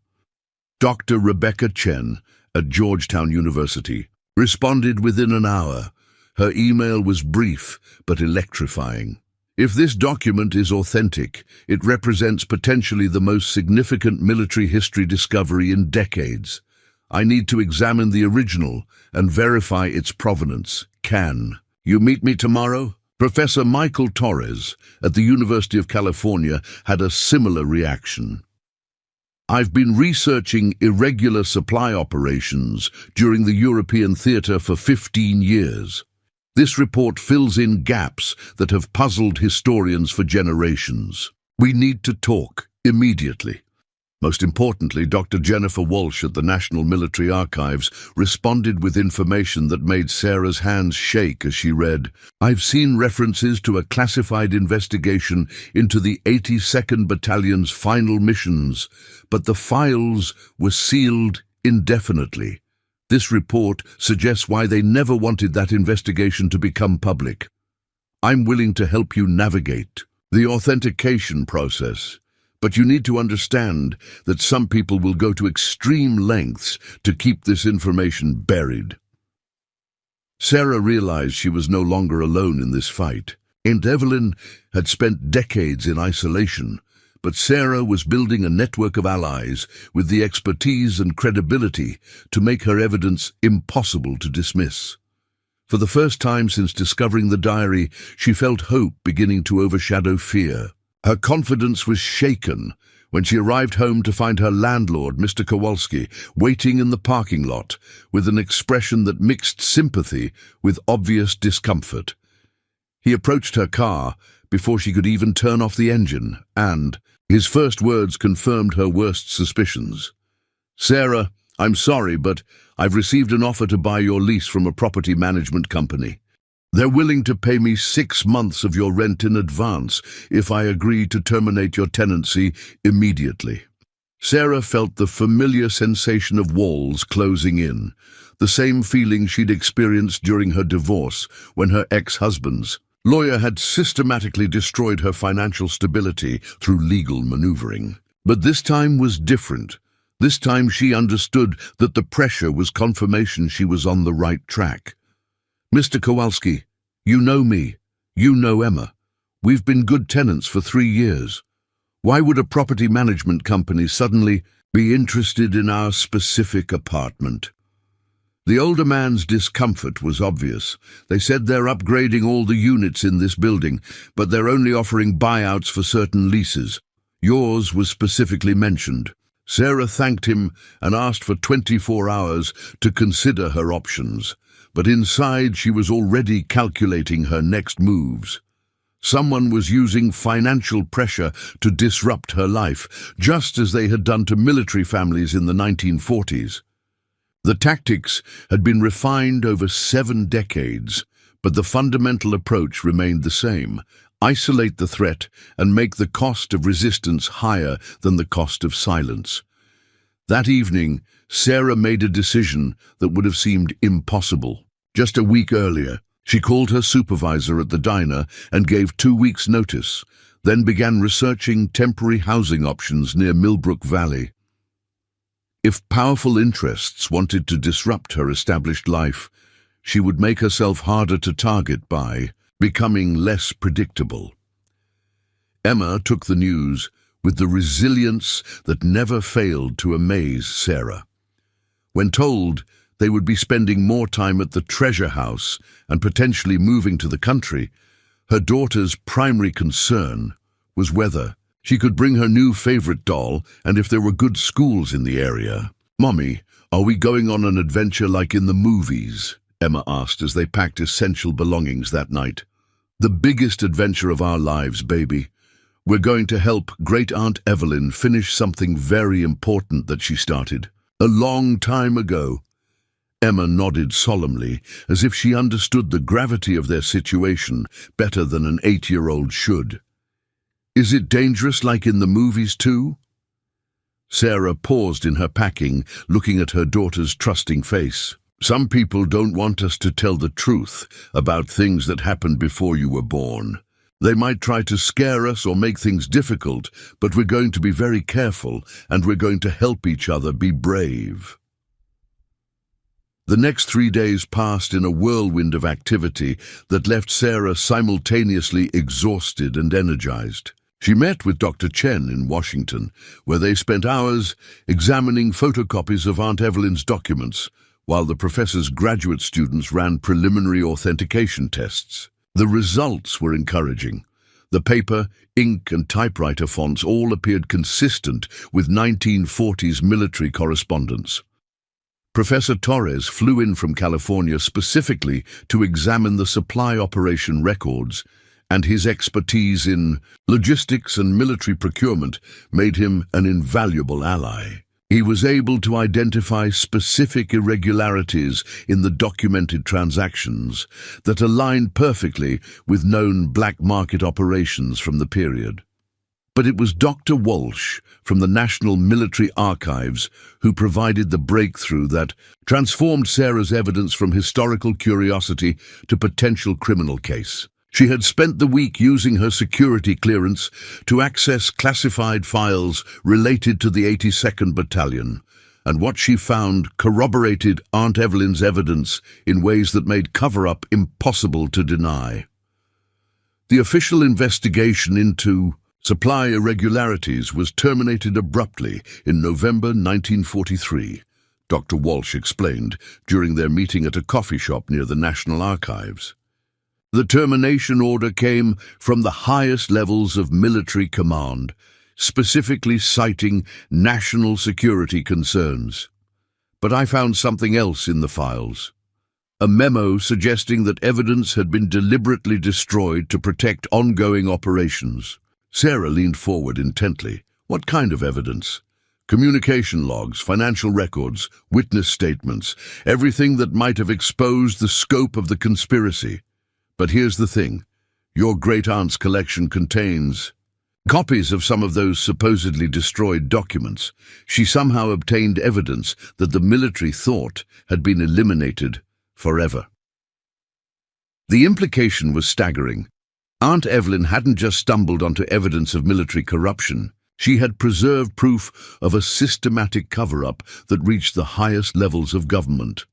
Dr. Rebecca Chen at Georgetown University responded within an hour. Her email was brief but electrifying. If this document is authentic, it represents potentially the most significant military history discovery in decades. I need to examine the original and verify its provenance. Can you meet me tomorrow? Professor Michael Torres at the University of California had a similar reaction. I've been researching irregular supply operations during the European theater for 15 years. This report fills in gaps that have puzzled historians for generations. We need to talk immediately. Most importantly, Dr. Jennifer Walsh at the National Military Archives responded with information that made Sarah's hands shake as she read, I've seen references to a classified investigation into the 82nd Battalion's final missions, but the files were sealed indefinitely. This report suggests why they never wanted that investigation to become public. I'm willing to help you navigate the authentication process. But you need to understand that some people will go to extreme lengths to keep this information buried. Sarah realized she was no longer alone in this fight. Aunt Evelyn had spent decades in isolation, but Sarah was building a network of allies with the expertise and credibility to make her evidence impossible to dismiss. For the first time since discovering the diary, she felt hope beginning to overshadow fear. Her confidence was shaken when she arrived home to find her landlord, Mr. Kowalski, waiting in the parking lot with an expression that mixed sympathy with obvious discomfort. He approached her car before she could even turn off the engine, and his first words confirmed her worst suspicions. Sarah, I'm sorry, but I've received an offer to buy your lease from a property management company. They're willing to pay me 6 months of your rent in advance if I agree to terminate your tenancy immediately. Sarah felt the familiar sensation of walls closing in, the same feeling she'd experienced during her divorce when her ex-husband's lawyer had systematically destroyed her financial stability through legal maneuvering. But this time was different. This time she understood that the pressure was confirmation she was on the right track. "Mr. Kowalski, you know me. You know Emma. We've been good tenants for 3 years. Why would a property management company suddenly be interested in our specific apartment?" The older man's discomfort was obvious. "They said they're upgrading all the units in this building, but they're only offering buyouts for certain leases. Yours was specifically mentioned." Sarah thanked him and asked for 24 hours to consider her options, but inside she was already calculating her next moves. Someone was using financial pressure to disrupt her life, just as they had done to military families in the 1940s. The tactics had been refined over 7 decades, but the fundamental approach remained the same: isolate the threat and make the cost of resistance higher than the cost of silence. That evening, Sarah made a decision that would have seemed impossible. Just a week earlier, she called her supervisor at the diner and gave 2 weeks' notice, then began researching temporary housing options near Millbrook Valley. If powerful interests wanted to disrupt her established life, she would make herself harder to target by becoming less predictable. Emma took the news with the resilience that never failed to amaze Sarah. When told they would be spending more time at the treasure house and potentially moving to the country, her daughter's primary concern was whether she could bring her new favorite doll and if there were good schools in the area. "Mommy, are we going on an adventure like in the movies?" Emma asked as they packed essential belongings that night. "The biggest adventure of our lives, baby. We're going to help Great Aunt Evelyn finish something very important that she started a long time ago." Emma nodded solemnly, as if she understood the gravity of their situation better than an 8-year-old should. "Is it dangerous like in the movies too?" Sarah paused in her packing, looking at her daughter's trusting face. "Some people don't want us to tell the truth about things that happened before you were born. They might try to scare us or make things difficult, but we're going to be very careful and we're going to help each other be brave." The next 3 days passed in a whirlwind of activity that left Sarah simultaneously exhausted and energized. She met with Dr. Chen in Washington, where they spent hours examining photocopies of Aunt Evelyn's documents, while the professor's graduate students ran preliminary authentication tests. The results were encouraging. The paper, ink, and typewriter fonts all appeared consistent with 1940s military correspondence. Professor Torres flew in from California specifically to examine the supply operation records, and his expertise in logistics and military procurement made him an invaluable ally. He was able to identify specific irregularities in the documented transactions that aligned perfectly with known black market operations from the period. But it was Dr. Walsh from the National Military Archives who provided the breakthrough that transformed Sarah's evidence from historical curiosity to potential criminal case. She had spent the week using her security clearance to access classified files related to the 82nd Battalion, and what she found corroborated Aunt Evelyn's evidence in ways that made cover-up impossible to deny. The official investigation into supply irregularities was terminated abruptly in November 1943, Dr. Walsh explained during their meeting at a coffee shop near the National Archives. The termination order came from the highest levels of military command, specifically citing national security concerns. But I found something else in the files. A memo suggesting that evidence had been deliberately destroyed to protect ongoing operations. Sarah leaned forward intently. What kind of evidence? Communication logs, financial records, witness statements, everything that might have exposed the scope of the conspiracy. But here's the thing. Your great-aunt's collection contains copies of some of those supposedly destroyed documents. She somehow obtained evidence that the military thought had been eliminated forever. The implication was staggering. Aunt Evelyn hadn't just stumbled onto evidence of military corruption. She had preserved proof of a systematic cover-up that reached the highest levels of government.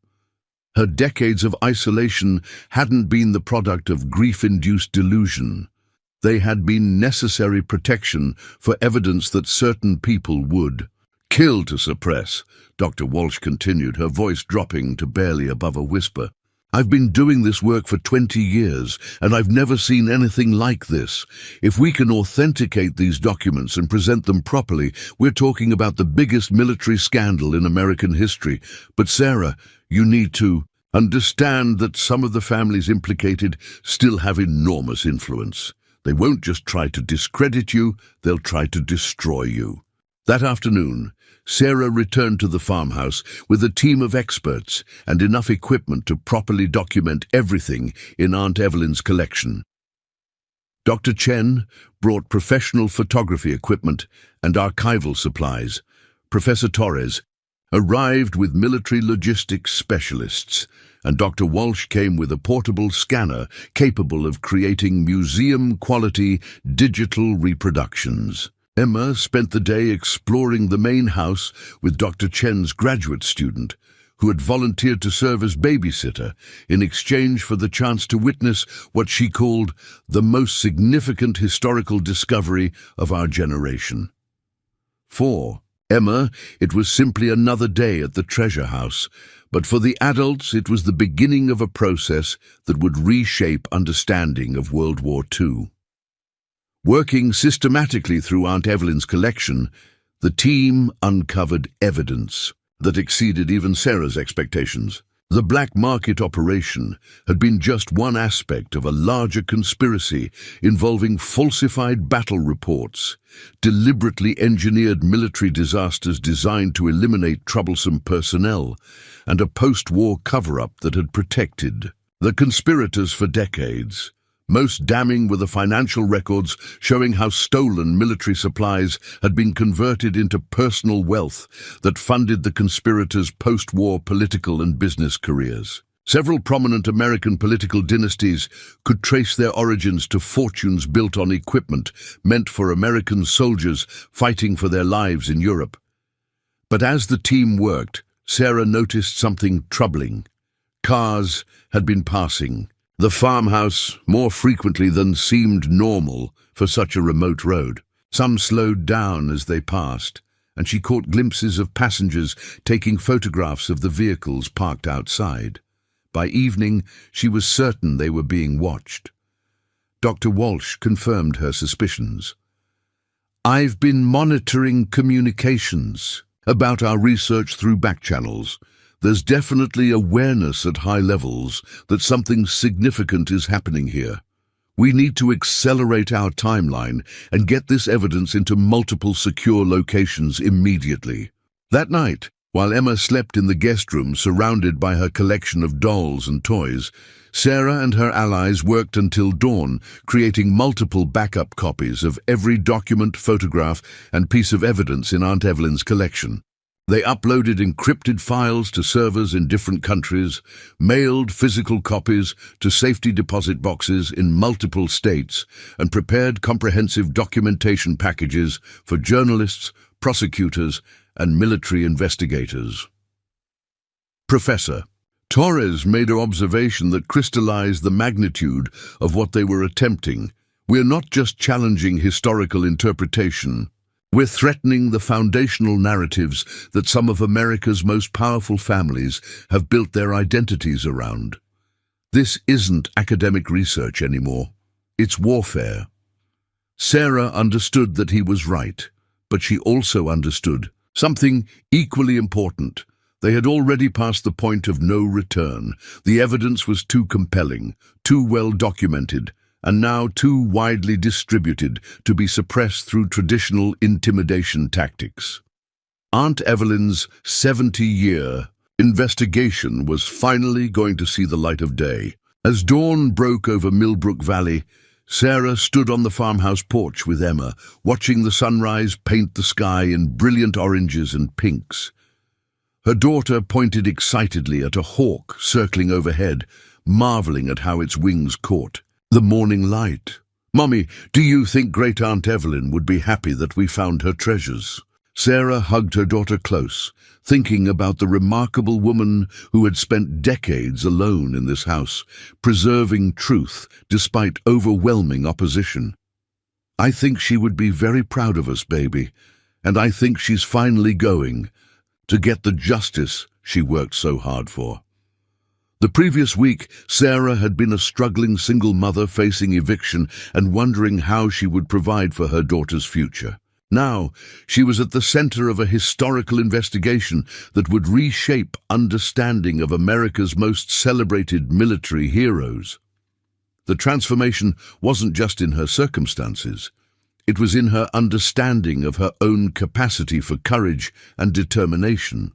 Her decades of isolation hadn't been the product of grief-induced delusion. They had been necessary protection for evidence that certain people would kill to suppress. Dr. Walsh continued, her voice dropping to barely above a whisper. I've been doing this work for 20 years, and I've never seen anything like this. If we can authenticate these documents and present them properly, we're talking about the biggest military scandal in American history. But Sarah, you need to understand that some of the families implicated still have enormous influence. They won't just try to discredit you, they'll try to destroy you. That afternoon, Sarah returned to the farmhouse with a team of experts and enough equipment to properly document everything in Aunt Evelyn's collection. Dr. Chen brought professional photography equipment and archival supplies. Professor Torres arrived with military logistics specialists, and Dr. Walsh came with a portable scanner capable of creating museum-quality digital reproductions. Emma spent the day exploring the main house with Dr. Chen's graduate student, who had volunteered to serve as babysitter in exchange for the chance to witness what she called the most significant historical discovery of our generation. For Emma, it was simply another day at the treasure house, but for the adults it was the beginning of a process that would reshape understanding of World War II. Working systematically through Aunt Evelyn's collection, the team uncovered evidence that exceeded even Sarah's expectations. The black market operation had been just one aspect of a larger conspiracy involving falsified battle reports, deliberately engineered military disasters designed to eliminate troublesome personnel, and a post-war cover-up that had protected the conspirators for decades. Most damning were the financial records showing how stolen military supplies had been converted into personal wealth that funded the conspirators' post-war political and business careers. Several prominent American political dynasties could trace their origins to fortunes built on equipment meant for American soldiers fighting for their lives in Europe. But as the team worked, Sarah noticed something troubling. Cars had been passing the farmhouse more frequently than seemed normal for such a remote road. Some slowed down as they passed, and she caught glimpses of passengers taking photographs of the vehicles parked outside. By evening, she was certain they were being watched. Dr. Walsh confirmed her suspicions. I've been monitoring communications about our research through back channels. There's definitely awareness at high levels that something significant is happening here. We need to accelerate our timeline and get this evidence into multiple secure locations immediately. That night, while Emma slept in the guest room surrounded by her collection of dolls and toys, Sarah and her allies worked until dawn, creating multiple backup copies of every document, photograph, and piece of evidence in Aunt Evelyn's collection. They uploaded encrypted files to servers in different countries, mailed physical copies to safety deposit boxes in multiple states, and prepared comprehensive documentation packages for journalists, prosecutors, and military investigators. Professor Torres made an observation that crystallized the magnitude of what they were attempting. We're not just challenging historical interpretation. We're threatening the foundational narratives that some of America's most powerful families have built their identities around. This isn't academic research anymore. It's warfare. Sarah understood that he was right, but she also understood something equally important. They had already passed the point of no return. The evidence was too compelling, too well documented, and now too widely distributed to be suppressed through traditional intimidation tactics. Aunt Evelyn's 70-year investigation was finally going to see the light of day. As dawn broke over Millbrook Valley, Sarah stood on the farmhouse porch with Emma, watching the sunrise paint the sky in brilliant oranges and pinks. Her daughter pointed excitedly at a hawk circling overhead, marveling at how its wings caught the morning light. "Mummy, do you think Great Aunt Evelyn would be happy that we found her treasures?" Sarah hugged her daughter close, thinking about the remarkable woman who had spent decades alone in this house, preserving truth despite overwhelming opposition. "I think she would be very proud of us, baby, and I think she's finally going to get the justice she worked so hard for." The previous week, Sarah had been a struggling single mother facing eviction and wondering how she would provide for her daughter's future. Now, she was at the center of a historical investigation that would reshape understanding of America's most celebrated military heroes. The transformation wasn't just in her circumstances. It was in her understanding of her own capacity for courage and determination.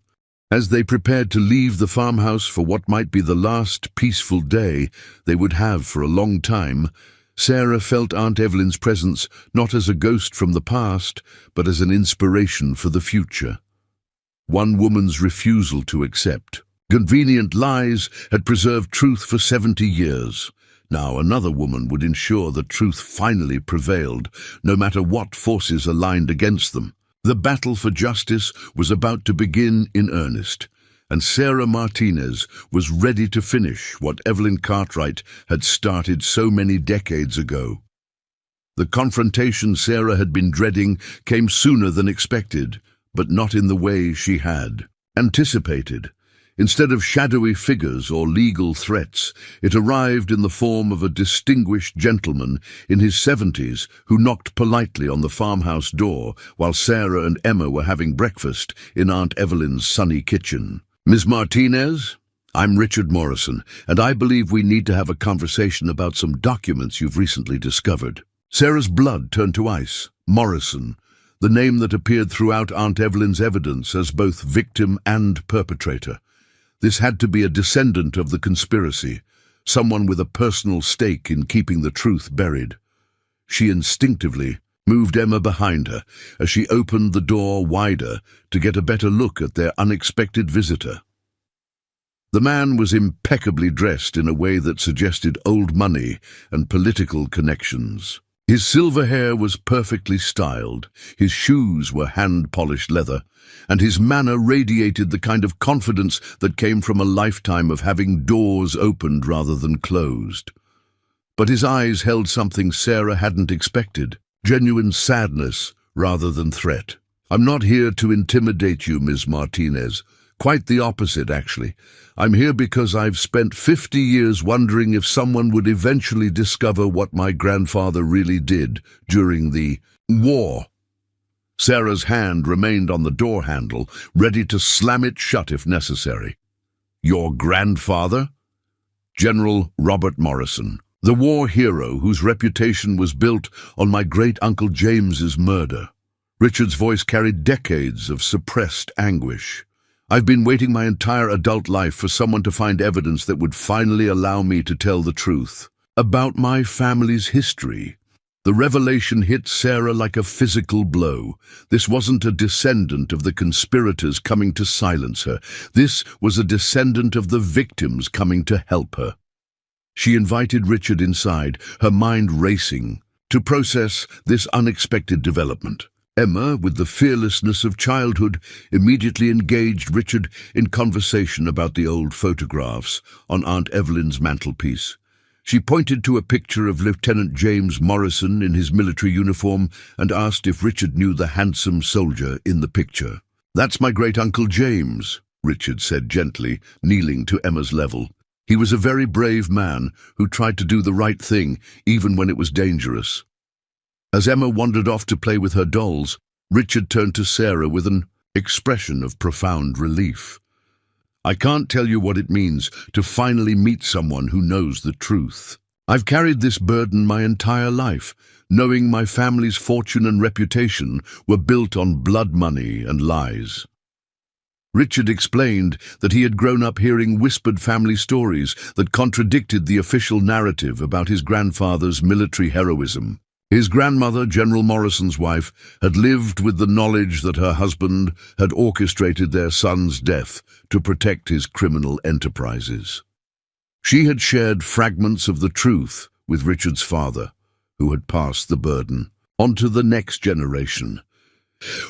As they prepared to leave the farmhouse for what might be the last peaceful day they would have for a long time, Sarah felt Aunt Evelyn's presence not as a ghost from the past, but as an inspiration for the future. One woman's refusal to accept convenient lies had preserved truth for 70 years. Now another woman would ensure that truth finally prevailed, no matter what forces aligned against them. The battle for justice was about to begin in earnest, and Sarah Martinez was ready to finish what Evelyn Cartwright had started so many decades ago. The confrontation Sarah had been dreading came sooner than expected, but not in the way she had anticipated. Instead of shadowy figures or legal threats, it arrived in the form of a distinguished gentleman in his 70s who knocked politely on the farmhouse door while Sarah and Emma were having breakfast in Aunt Evelyn's sunny kitchen. "Miss Martinez, I'm Richard Morrison, and I believe we need to have a conversation about some documents you've recently discovered." Sarah's blood turned to ice. Morrison, the name that appeared throughout Aunt Evelyn's evidence as both victim and perpetrator. This had to be a descendant of the conspiracy, someone with a personal stake in keeping the truth buried. She instinctively moved Emma behind her as she opened the door wider to get a better look at their unexpected visitor. The man was impeccably dressed in a way that suggested old money and political connections. His silver hair was perfectly styled, his shoes were hand-polished leather, and his manner radiated the kind of confidence that came from a lifetime of having doors opened rather than closed. But his eyes held something Sarah hadn't expected, genuine sadness rather than threat. "I'm not here to intimidate you, Ms. Martinez. Quite the opposite, actually. I'm here because I've spent 50 years wondering if someone would eventually discover what my grandfather really did during the war." Sarah's hand remained on the door handle, ready to slam it shut if necessary. "Your grandfather?" "General Robert Morrison, the war hero whose reputation was built on my great-uncle James's murder." Richard's voice carried decades of suppressed anguish. "I've been waiting my entire adult life for someone to find evidence that would finally allow me to tell the truth about my family's history." The revelation hit Sarah like a physical blow. This wasn't a descendant of the conspirators coming to silence her. This was a descendant of the victims coming to help her. She invited Richard inside, her mind racing, to process this unexpected development. Emma, with the fearlessness of childhood, immediately engaged Richard in conversation about the old photographs on Aunt Evelyn's mantelpiece. She pointed to a picture of Lieutenant James Morrison in his military uniform and asked if Richard knew the handsome soldier in the picture. "That's my great-uncle James," Richard said gently, kneeling to Emma's level. "He was a very brave man who tried to do the right thing, even when it was dangerous." As Emma wandered off to play with her dolls, Richard turned to Sarah with an expression of profound relief. "I can't tell you what it means to finally meet someone who knows the truth. I've carried this burden my entire life, knowing my family's fortune and reputation were built on blood money and lies." Richard explained that he had grown up hearing whispered family stories that contradicted the official narrative about his grandfather's military heroism. His grandmother, General Morrison's wife, had lived with the knowledge that her husband had orchestrated their son's death to protect his criminal enterprises. She had shared fragments of the truth with Richard's father, who had passed the burden on to the next generation.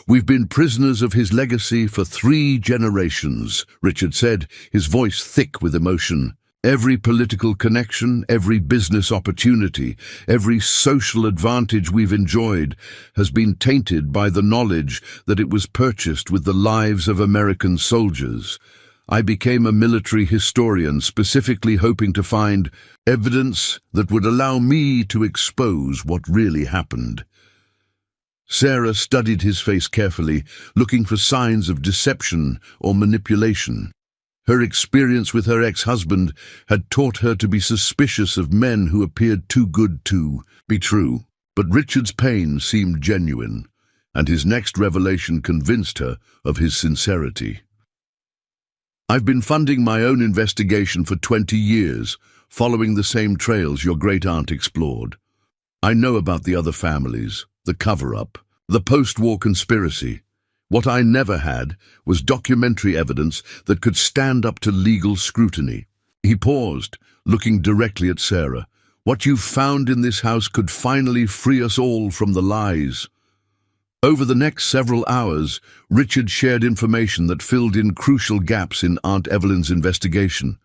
"We've been prisoners of his legacy for 3 generations, Richard said, his voice thick with emotion. Every political connection, every business opportunity, every social advantage we've enjoyed has been tainted by the knowledge that it was purchased with the lives of American soldiers. I became a military historian, specifically hoping to find evidence that would allow me to expose what really happened." Sarah studied his face carefully, looking for signs of deception or manipulation. Her experience with her ex-husband had taught her to be suspicious of men who appeared too good to be true. But Richard's pain seemed genuine, and his next revelation convinced her of his sincerity. "I've been funding my own investigation for 20 years, following the same trails your great-aunt explored. I know about the other families, the cover-up, the post-war conspiracy. What I never had was documentary evidence that could stand up to legal scrutiny." He paused, looking directly at Sarah. "What you've found in this house could finally free us all from the lies." Over the next several hours, Richard shared information that filled in crucial gaps in Aunt Evelyn's investigation.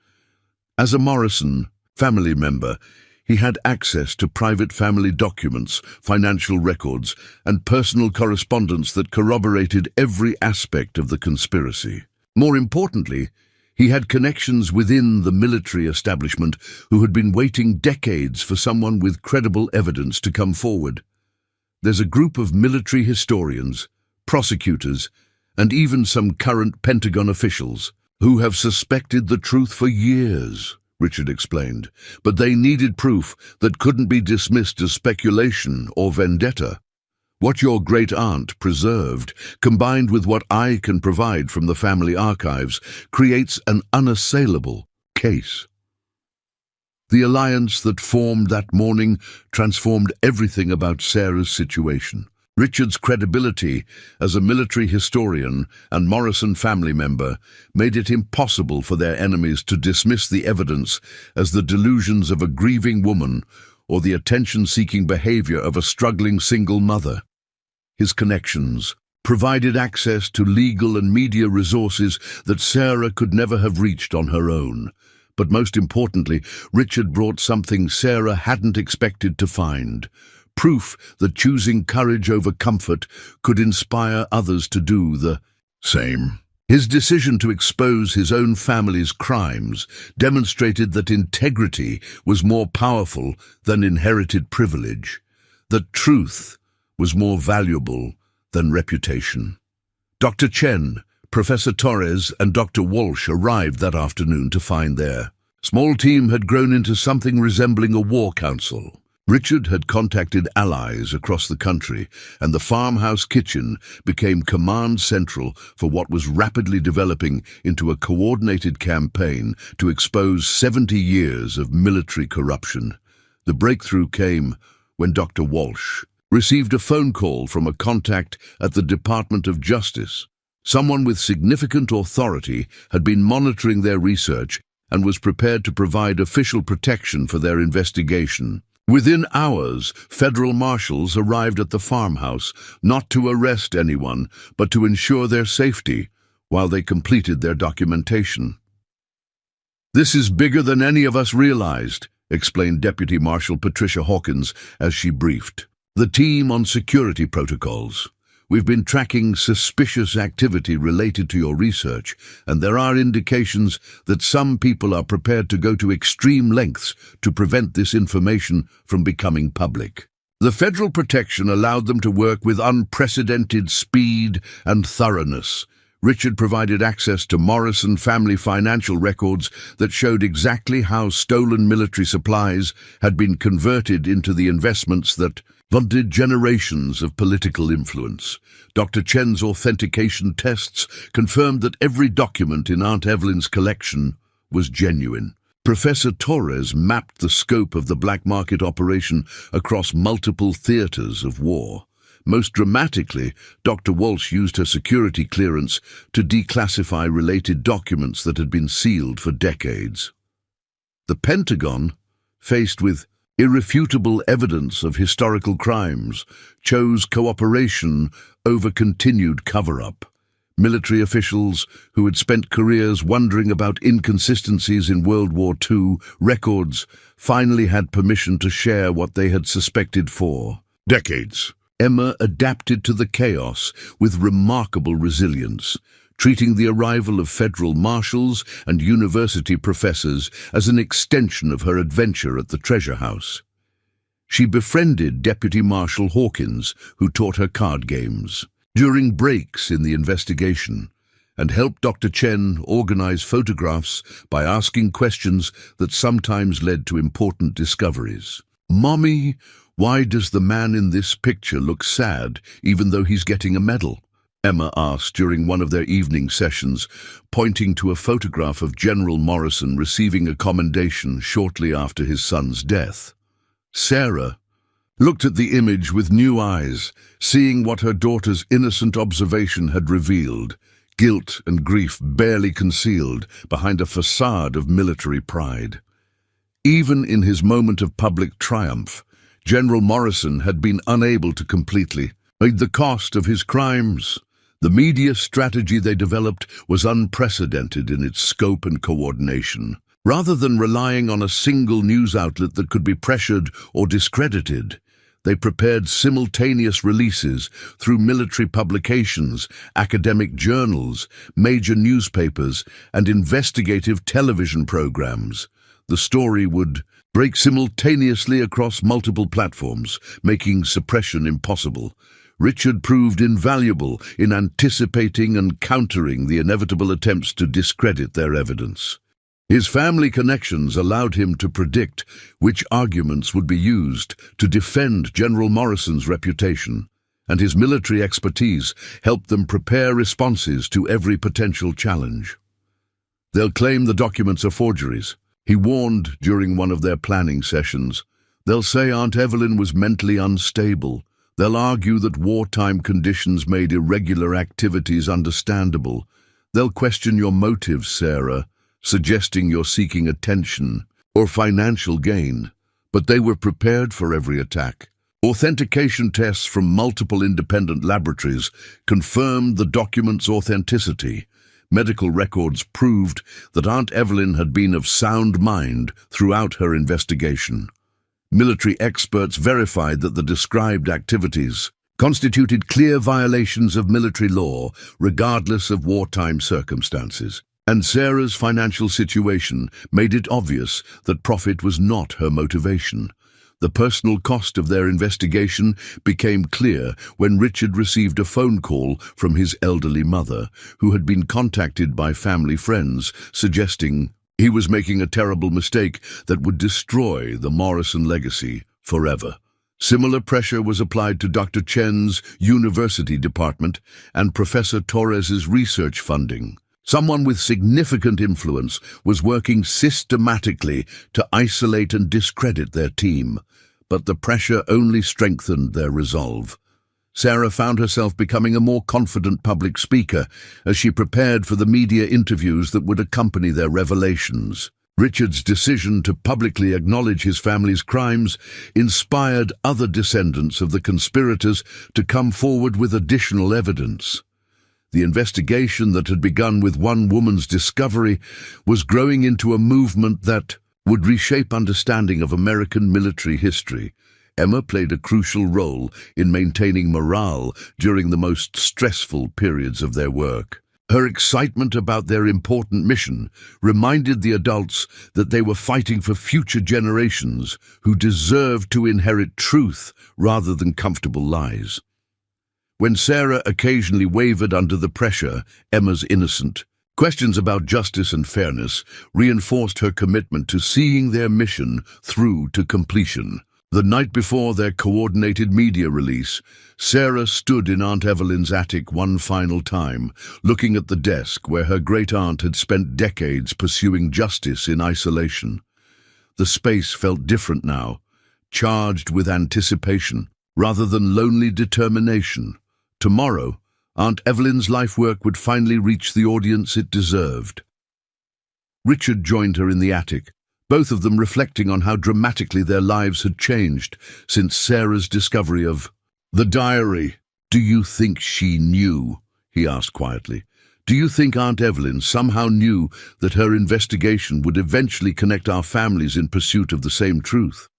As a Morrison family member, he had access to private family documents, financial records, and personal correspondence that corroborated every aspect of the conspiracy. More importantly, he had connections within the military establishment who had been waiting decades for someone with credible evidence to come forward. There's a group of military historians, prosecutors, and even some current Pentagon officials who have suspected the truth for years, Richard explained, but they needed proof that couldn't be dismissed as speculation or vendetta. What your great-aunt preserved, combined with what I can provide from the family archives, creates an unassailable case. The alliance that formed that morning transformed everything about Sarah's situation. Richard's credibility as a military historian and Morrison family member made it impossible for their enemies to dismiss the evidence as the delusions of a grieving woman or the attention-seeking behavior of a struggling single mother. His connections provided access to legal and media resources that Sarah could never have reached on her own. But most importantly, Richard brought something Sarah hadn't expected to find: proof that choosing courage over comfort could inspire others to do the same. His decision to expose his own family's crimes demonstrated that integrity was more powerful than inherited privilege, that truth was more valuable than reputation. Dr. Chen, Professor Torres, and Dr. Walsh arrived that afternoon to find their small team had grown into something resembling a war council. Richard had contacted allies across the country, and the farmhouse kitchen became command central for what was rapidly developing into a coordinated campaign to expose 70 years of military corruption. The breakthrough came when Dr. Walsh received a phone call from a contact at the Department of Justice. Someone with significant authority had been monitoring their research and was prepared to provide official protection for their investigation. Within hours, federal marshals arrived at the farmhouse, not to arrest anyone, but to ensure their safety while they completed their documentation. "This is bigger than any of us realized," explained Deputy Marshal Patricia Hawkins as she briefed the team on security protocols. "We've been tracking suspicious activity related to your research, and there are indications that some people are prepared to go to extreme lengths to prevent this information from becoming public. The federal protection allowed them to work with unprecedented speed and thoroughness," Richard provided access to Morrison family financial records that showed exactly how stolen military supplies had been converted into the investments that funded generations of political influence. Dr. Chen's authentication tests confirmed that every document in Aunt Evelyn's collection was genuine. Professor Torres mapped the scope of the black market operation across multiple theaters of war. Most dramatically, Dr. Walsh used her security clearance to declassify related documents that had been sealed for decades. The Pentagon, faced with irrefutable evidence of historical crimes, chose cooperation over continued cover-up. Military officials who had spent careers wondering about inconsistencies in World War II records finally had permission to share what they had suspected for decades. Emma adapted to the chaos with remarkable resilience, treating the arrival of federal marshals and university professors as an extension of her adventure at the treasure house. She befriended Deputy Marshal Hawkins, who taught her card games during breaks in the investigation, and helped Dr. Chen organize photographs by asking questions that sometimes led to important discoveries. "Mommy, why does the man in this picture look sad, even though he's getting a medal?" Emma asked during one of their evening sessions, pointing to a photograph of General Morrison receiving a commendation shortly after his son's death. Sarah looked at the image with new eyes, seeing what her daughter's innocent observation had revealed, guilt and grief barely concealed behind a facade of military pride. Even in his moment of public triumph, General Morrison had been unable to completely hide the cost of his crimes. The media strategy they developed was unprecedented in its scope and coordination. Rather than relying on a single news outlet that could be pressured or discredited, they prepared simultaneous releases through military publications, academic journals, major newspapers, and investigative television programs. The story would break simultaneously across multiple platforms, making suppression impossible. Richard proved invaluable in anticipating and countering the inevitable attempts to discredit their evidence. His family connections allowed him to predict which arguments would be used to defend General Morrison's reputation, and his military expertise helped them prepare responses to every potential challenge. "They'll claim the documents are forgeries," he warned during one of their planning sessions. "They'll say Aunt Evelyn was mentally unstable. They'll argue that wartime conditions made irregular activities understandable. They'll question your motives, Sarah, suggesting you're seeking attention or financial gain. But they were prepared for every attack. Authentication tests from multiple independent laboratories confirmed the document's authenticity. Medical records proved that Aunt Evelyn had been of sound mind throughout her investigation. Military experts verified that the described activities constituted clear violations of military law, regardless of wartime circumstances. And Sarah's financial situation made it obvious that profit was not her motivation. The personal cost of their investigation became clear when Richard received a phone call from his elderly mother, who had been contacted by family friends, suggesting he was making a terrible mistake that would destroy the Morrison legacy forever. Similar pressure was applied to Dr. Chen's university department and Professor Torres's research funding. Someone with significant influence was working systematically to isolate and discredit their team, but the pressure only strengthened their resolve. Sarah found herself becoming a more confident public speaker as she prepared for the media interviews that would accompany their revelations. Richard's decision to publicly acknowledge his family's crimes inspired other descendants of the conspirators to come forward with additional evidence. The investigation that had begun with one woman's discovery was growing into a movement that would reshape understanding of American military history. Emma played a crucial role in maintaining morale during the most stressful periods of their work. Her excitement about their important mission reminded the adults that they were fighting for future generations who deserved to inherit truth rather than comfortable lies. When Sarah occasionally wavered under the pressure, Emma's innocent. Questions about justice and fairness reinforced her commitment to seeing their mission through to completion. The night before their coordinated media release, Sarah stood in Aunt Evelyn's attic one final time, looking at the desk where her great-aunt had spent decades pursuing justice in isolation. The space felt different now, charged with anticipation, rather than lonely determination. Tomorrow, Aunt Evelyn's life work would finally reach the audience it deserved. Richard joined her in the attic, both of them reflecting on how dramatically their lives had changed since Sarah's discovery of the diary. "Do you think she knew?" he asked quietly. "Do you think Aunt Evelyn somehow knew that her investigation would eventually connect our families in pursuit of the same truth?"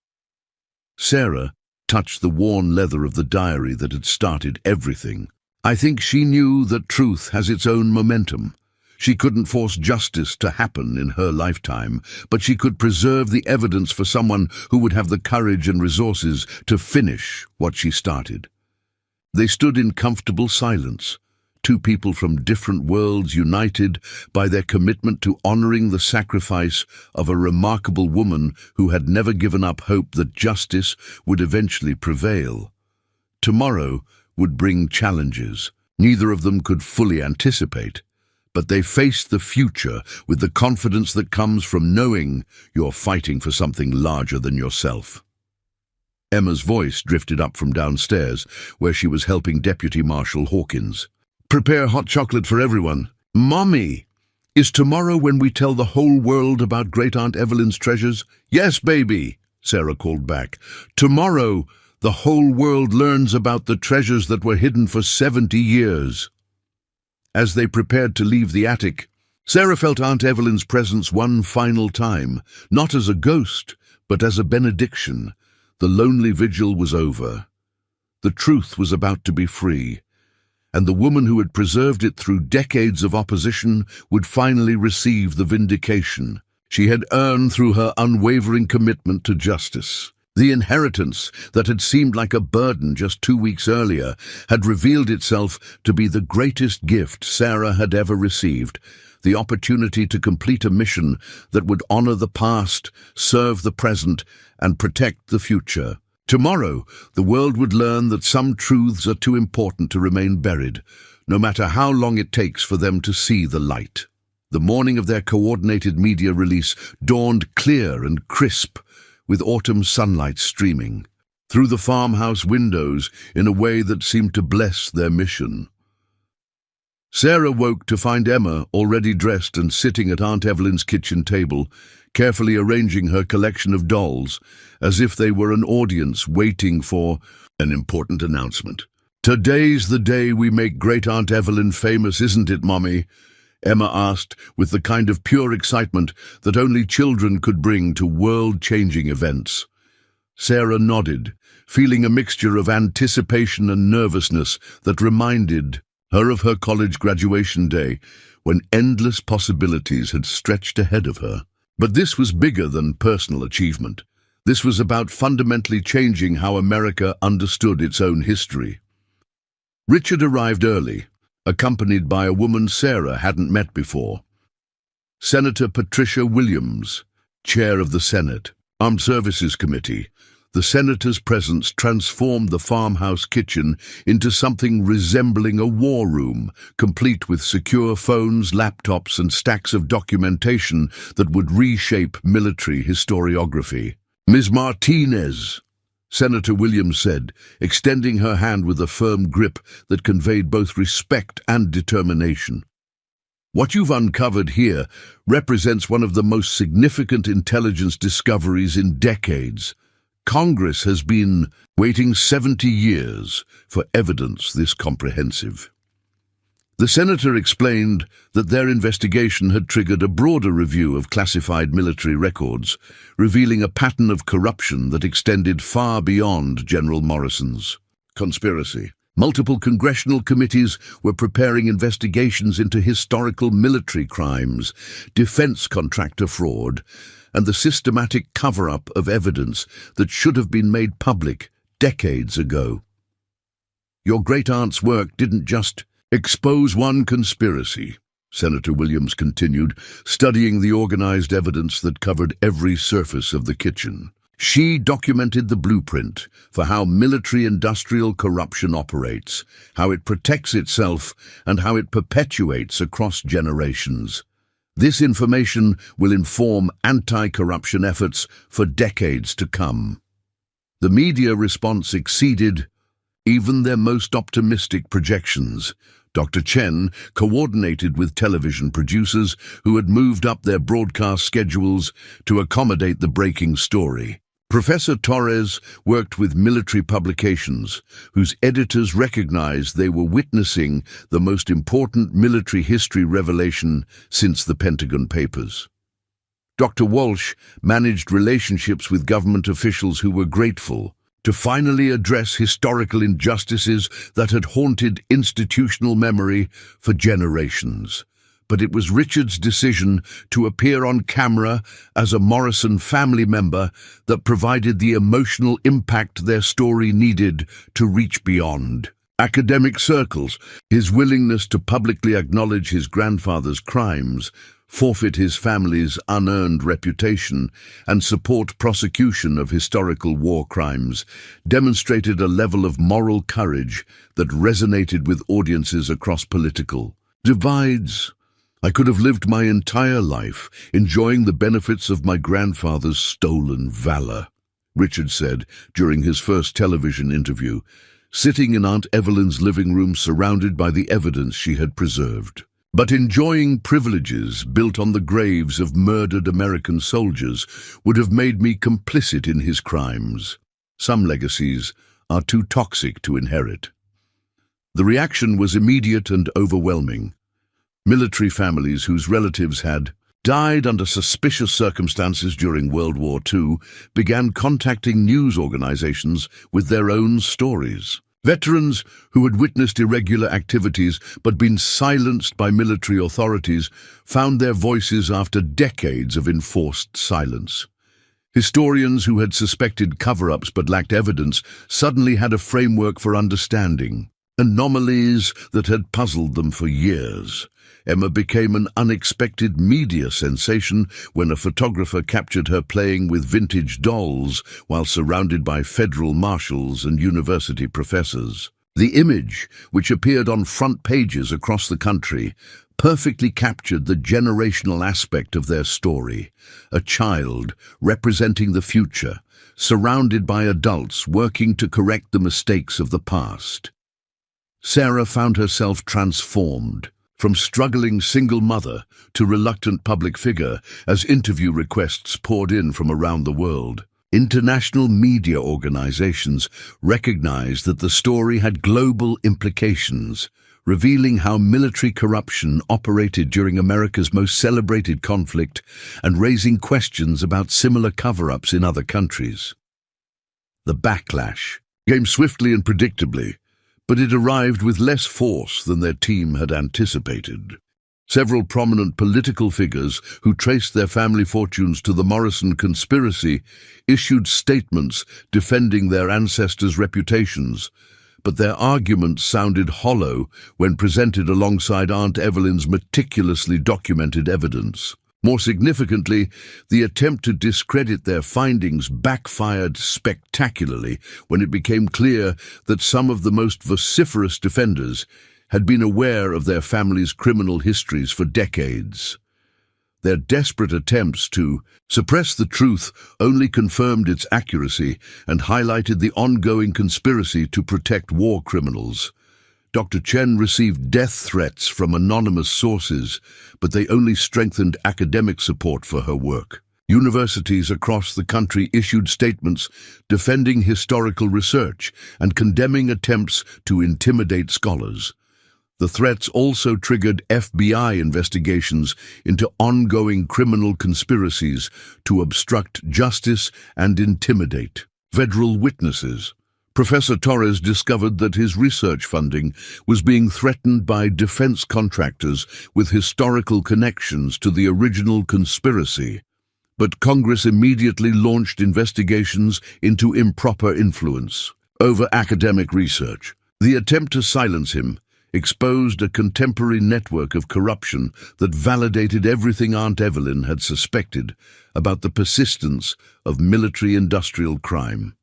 Sarah touched the worn leather of the diary that had started everything. "I think she knew that truth has its own momentum. She couldn't force justice to happen in her lifetime, but she could preserve the evidence for someone who would have the courage and resources to finish what she started." They stood in comfortable silence, two people from different worlds united by their commitment to honoring the sacrifice of a remarkable woman who had never given up hope that justice would eventually prevail. Tomorrow would bring challenges neither of them could fully anticipate, but they faced the future with the confidence that comes from knowing you're fighting for something larger than yourself. Emma's voice drifted up from downstairs, where she was helping Deputy Marshal Hawkins. "Prepare hot chocolate for everyone. Mommy, is tomorrow when we tell the whole world about Great-Aunt Evelyn's treasures?" "Yes, baby," Sarah called back. "Tomorrow, the whole world learns about the treasures that were hidden for 70 years. As they prepared to leave the attic, Sarah felt Aunt Evelyn's presence one final time, not as a ghost, but as a benediction. The lonely vigil was over. The truth was about to be free, and the woman who had preserved it through decades of opposition would finally receive the vindication she had earned through her unwavering commitment to justice. The inheritance that had seemed like a burden just 2 weeks earlier had revealed itself to be the greatest gift Sarah had ever received, the opportunity to complete a mission that would honor the past, serve the present, and protect the future. Tomorrow, the world would learn that some truths are too important to remain buried, no matter how long it takes for them to see the light. The morning of their coordinated media release dawned clear and crisp, with autumn sunlight streaming through the farmhouse windows in a way that seemed to bless their mission. Sarah woke to find Emma already dressed and sitting at Aunt Evelyn's kitchen table, carefully arranging her collection of dolls, as if they were an audience waiting for an important announcement. "Today's the day we make Great-Aunt Evelyn famous, isn't it, Mommy?" Emma asked, with the kind of pure excitement that only children could bring to world-changing events. Sarah nodded, feeling a mixture of anticipation and nervousness that reminded her of her college graduation day, when endless possibilities had stretched ahead of her. But this was bigger than personal achievement. This was about fundamentally changing how America understood its own history. Richard arrived early, accompanied by a woman Sarah hadn't met before. Senator Patricia Williams, chair of the Senate Armed Services Committee. The senator's presence transformed the farmhouse kitchen into something resembling a war room, complete with secure phones, laptops, and stacks of documentation that would reshape military historiography. "Ms. Martinez," Senator Williams said, extending her hand with a firm grip that conveyed both respect and determination. "What you've uncovered here represents one of the most significant intelligence discoveries in decades. Congress has been waiting 70 years for evidence this comprehensive." The senator explained that their investigation had triggered a broader review of classified military records, revealing a pattern of corruption that extended far beyond General Morrison's conspiracy. Multiple congressional committees were preparing investigations into historical military crimes, defense contractor fraud, and the systematic cover-up of evidence that should have been made public decades ago. Your great-aunt's work didn't just expose one conspiracy, Senator Williams continued, studying the organized evidence that covered every surface of the kitchen. She documented the blueprint for how military-industrial corruption operates, how it protects itself, and how it perpetuates across generations. This information will inform anti-corruption efforts for decades to come. The media response exceeded even their most optimistic projections. Dr. Chen coordinated with television producers who had moved up their broadcast schedules to accommodate the breaking story. Professor Torres worked with military publications, whose editors recognized they were witnessing the most important military history revelation since the Pentagon Papers. Dr. Walsh managed relationships with government officials who were grateful to finally address historical injustices that had haunted institutional memory for generations. But it was Richard's decision to appear on camera as a Morrison family member that provided the emotional impact their story needed to reach beyond academic circles. His willingness to publicly acknowledge his grandfather's crimes, forfeit his family's unearned reputation, and support prosecution of historical war crimes demonstrated a level of moral courage that resonated with audiences across political divides. I could have lived my entire life enjoying the benefits of my grandfather's stolen valor, Richard said during his first television interview, sitting in Aunt Evelyn's living room surrounded by the evidence she had preserved. But enjoying privileges built on the graves of murdered American soldiers would have made me complicit in his crimes. Some legacies are too toxic to inherit. The reaction was immediate and overwhelming. Military families whose relatives had died under suspicious circumstances during World War II began contacting news organizations with their own stories. Veterans who had witnessed irregular activities but been silenced by military authorities found their voices after decades of enforced silence. Historians who had suspected cover-ups but lacked evidence suddenly had a framework for understanding anomalies that had puzzled them for years. Emma became an unexpected media sensation when a photographer captured her playing with vintage dolls while surrounded by federal marshals and university professors. The image, which appeared on front pages across the country, perfectly captured the generational aspect of their story. A child representing the future, surrounded by adults working to correct the mistakes of the past. Sarah found herself transformed, from struggling single mother to reluctant public figure, as interview requests poured in from around the world. International media organizations recognized that the story had global implications, revealing how military corruption operated during America's most celebrated conflict and raising questions about similar cover-ups in other countries. The backlash came swiftly and predictably, but it arrived with less force than their team had anticipated. Several prominent political figures who traced their family fortunes to the Morrison conspiracy issued statements defending their ancestors' reputations, but their arguments sounded hollow when presented alongside Aunt Evelyn's meticulously documented evidence. More significantly, the attempt to discredit their findings backfired spectacularly when it became clear that some of the most vociferous defenders had been aware of their families' criminal histories for decades. Their desperate attempts to suppress the truth only confirmed its accuracy and highlighted the ongoing conspiracy to protect war criminals. Dr. Chen received death threats from anonymous sources, but they only strengthened academic support for her work. Universities across the country issued statements defending historical research and condemning attempts to intimidate scholars. The threats also triggered FBI investigations into ongoing criminal conspiracies to obstruct justice and intimidate federal witnesses. Professor Torres discovered that his research funding was being threatened by defense contractors with historical connections to the original conspiracy. But Congress immediately launched investigations into improper influence over academic research. The attempt to silence him exposed a contemporary network of corruption that validated everything Aunt Evelyn had suspected about the persistence of military-industrial crime.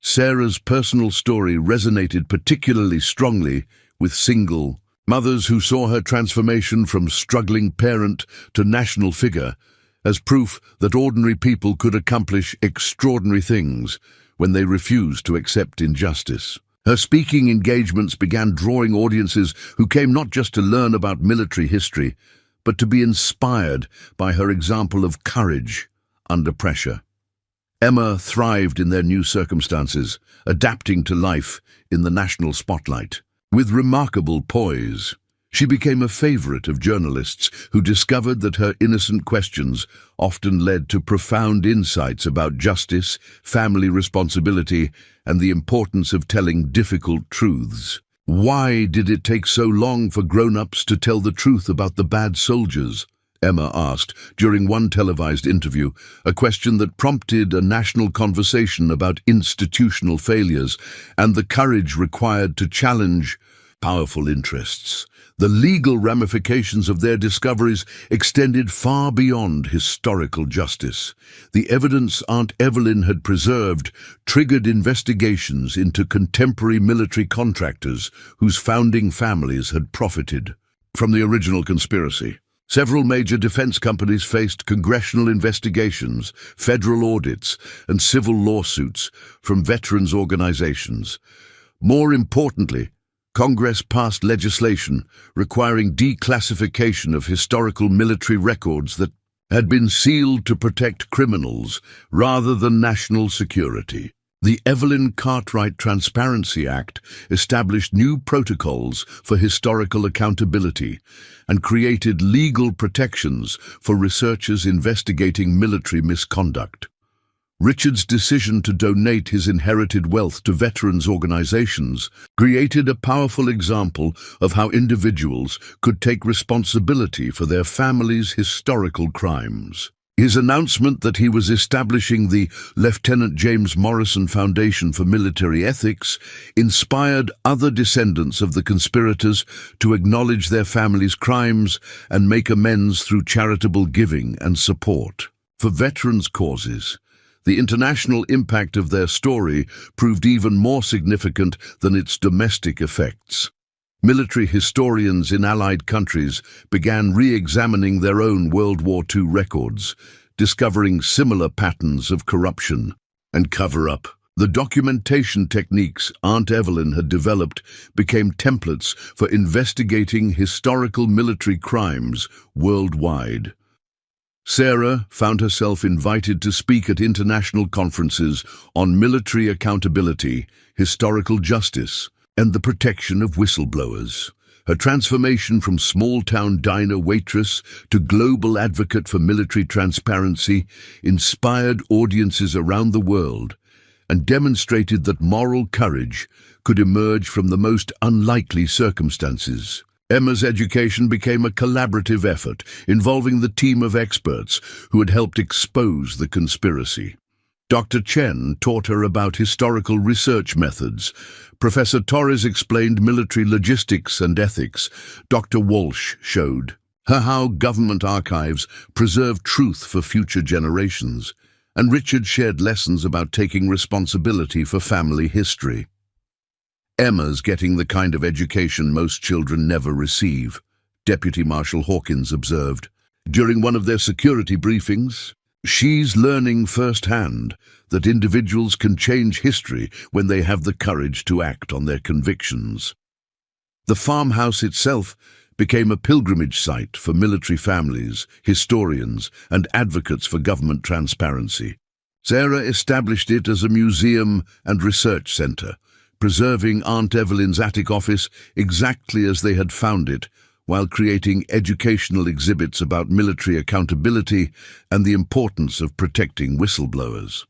Sarah's personal story resonated particularly strongly with single mothers who saw her transformation from struggling parent to national figure as proof that ordinary people could accomplish extraordinary things when they refused to accept injustice. Her speaking engagements began drawing audiences who came not just to learn about military history, but to be inspired by her example of courage under pressure. Emma thrived in their new circumstances, adapting to life in the national spotlight. With remarkable poise, she became a favorite of journalists who discovered that her innocent questions often led to profound insights about justice, family responsibility, and the importance of telling difficult truths. Why did it take so long for grown-ups to tell the truth about the bad soldiers? Emma asked during one televised interview, a question that prompted a national conversation about institutional failures and the courage required to challenge powerful interests. The legal ramifications of their discoveries extended far beyond historical justice. The evidence Aunt Evelyn had preserved triggered investigations into contemporary military contractors whose founding families had profited from the original conspiracy. Several major defense companies faced congressional investigations, federal audits, and civil lawsuits from veterans organizations. More importantly, Congress passed legislation requiring declassification of historical military records that had been sealed to protect criminals rather than national security. The Evelyn Cartwright Transparency Act established new protocols for historical accountability and created legal protections for researchers investigating military misconduct. Richard's decision to donate his inherited wealth to veterans organizations created a powerful example of how individuals could take responsibility for their family's historical crimes. His announcement that he was establishing the Lieutenant James Morrison Foundation for Military Ethics inspired other descendants of the conspirators to acknowledge their families' crimes and make amends through charitable giving and support. For veterans' causes, the international impact of their story proved even more significant than its domestic effects. Military historians in Allied countries began re-examining their own World War II records, discovering similar patterns of corruption and cover-up. The documentation techniques Aunt Evelyn had developed became templates for investigating historical military crimes worldwide. Sarah found herself invited to speak at international conferences on military accountability, historical justice, and the protection of whistleblowers. Her transformation from small-town diner waitress to global advocate for military transparency inspired audiences around the world and demonstrated that moral courage could emerge from the most unlikely circumstances. Emma's education became a collaborative effort involving the team of experts who had helped expose the conspiracy. Dr. Chen taught her about historical research methods. Professor Torres explained military logistics and ethics. Dr. Walsh showed her how government archives preserve truth for future generations. And Richard shared lessons about taking responsibility for family history. Emma's getting the kind of education most children never receive, Deputy Marshal Hawkins observed. During one of their security briefings, she's learning firsthand that individuals can change history when they have the courage to act on their convictions. The farmhouse itself became a pilgrimage site for military families, historians, and advocates for government transparency. Sarah established it as a museum and research center, preserving Aunt Evelyn's attic office exactly as they had found it, while creating educational exhibits about military accountability and the importance of protecting whistleblowers.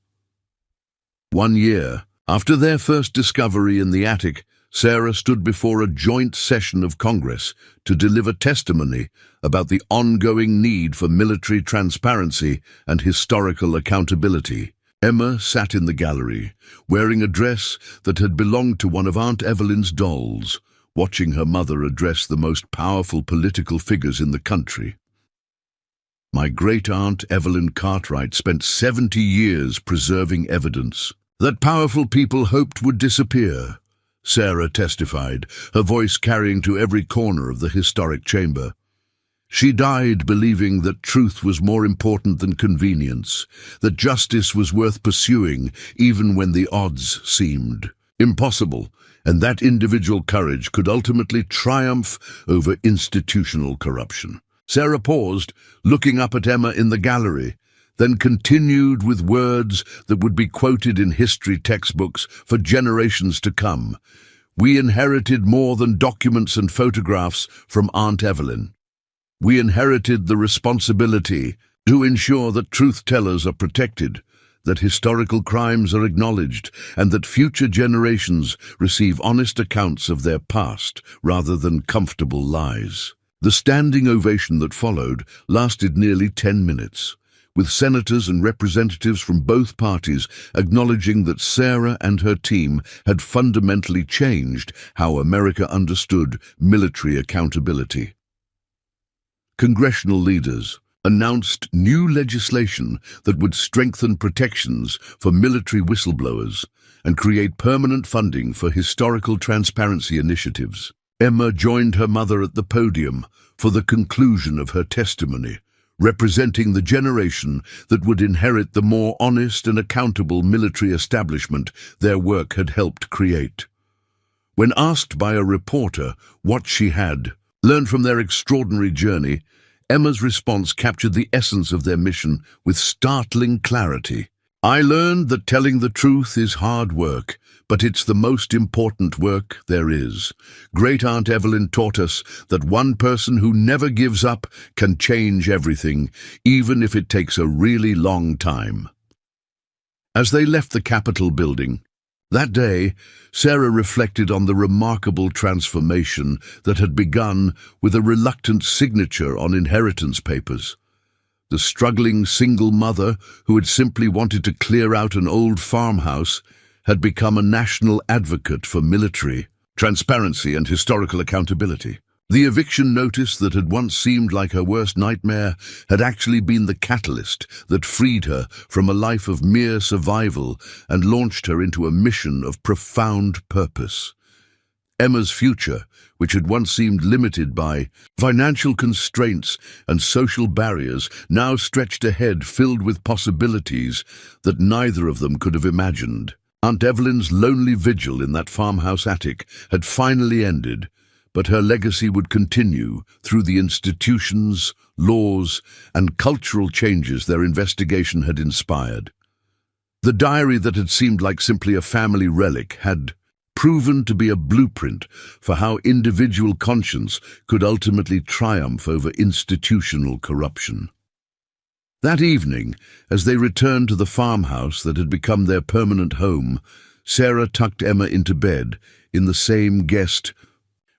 1 year after their first discovery in the attic, Sarah stood before a joint session of Congress to deliver testimony about the ongoing need for military transparency and historical accountability. Emma sat in the gallery, wearing a dress that had belonged to one of Aunt Evelyn's dolls, watching her mother address the most powerful political figures in the country. My great-aunt Evelyn Cartwright spent 70 years preserving evidence that powerful people hoped would disappear, Sarah testified, her voice carrying to every corner of the historic chamber. She died believing that truth was more important than convenience, that justice was worth pursuing even when the odds seemed impossible, and that individual courage could ultimately triumph over institutional corruption. Sarah paused, looking up at Emma in the gallery, then continued with words that would be quoted in history textbooks for generations to come. "We inherited more than documents and photographs from Aunt Evelyn. We inherited the responsibility to ensure that truth-tellers are protected, that historical crimes are acknowledged, and that future generations receive honest accounts of their past rather than comfortable lies." The standing ovation that followed lasted nearly 10 minutes, with senators and representatives from both parties acknowledging that Sarah and her team had fundamentally changed how America understood military accountability. Congressional leaders announced new legislation that would strengthen protections for military whistleblowers and create permanent funding for historical transparency initiatives. Emma joined her mother at the podium for the conclusion of her testimony, representing the generation that would inherit the more honest and accountable military establishment their work had helped create. When asked by a reporter what she had learned from their extraordinary journey, Emma's response captured the essence of their mission with startling clarity. "I learned that telling the truth is hard work, but it's the most important work there is. Great-Aunt Evelyn taught us that one person who never gives up can change everything, even if it takes a really long time." As they left the Capitol building that day, Sarah reflected on the remarkable transformation that had begun with a reluctant signature on inheritance papers. The struggling single mother who had simply wanted to clear out an old farmhouse had become a national advocate for military transparency and historical accountability. The eviction notice that had once seemed like her worst nightmare had actually been the catalyst that freed her from a life of mere survival and launched her into a mission of profound purpose. Emma's future, which had once seemed limited by financial constraints and social barriers, now stretched ahead filled with possibilities that neither of them could have imagined. Aunt Evelyn's lonely vigil in that farmhouse attic had finally ended, but her legacy would continue through the institutions, laws, and cultural changes their investigation had inspired. The diary that had seemed like simply a family relic had proven to be a blueprint for how individual conscience could ultimately triumph over institutional corruption. That evening, as they returned to the farmhouse that had become their permanent home, Sarah tucked Emma into bed in the same guest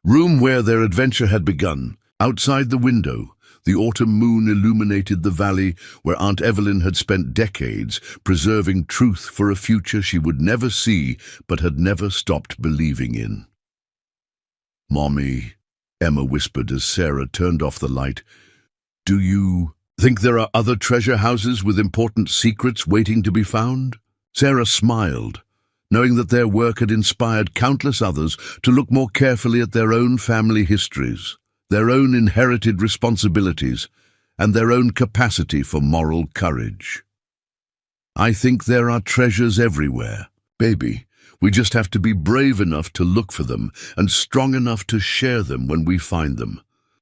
room where their adventure had begun. Outside the window, the autumn moon illuminated the valley where Aunt Evelyn had spent decades preserving truth for a future she would never see but had never stopped believing in. "Mommy," Emma whispered as Sarah turned off the light, "do you think there are other treasure houses with important secrets waiting to be found?" Sarah smiled, knowing that their work had inspired countless others to look more carefully at their own family histories, their own inherited responsibilities, and their own capacity for moral courage. "I think there are treasures everywhere, baby. We just have to be brave enough to look for them and strong enough to share them when we find them."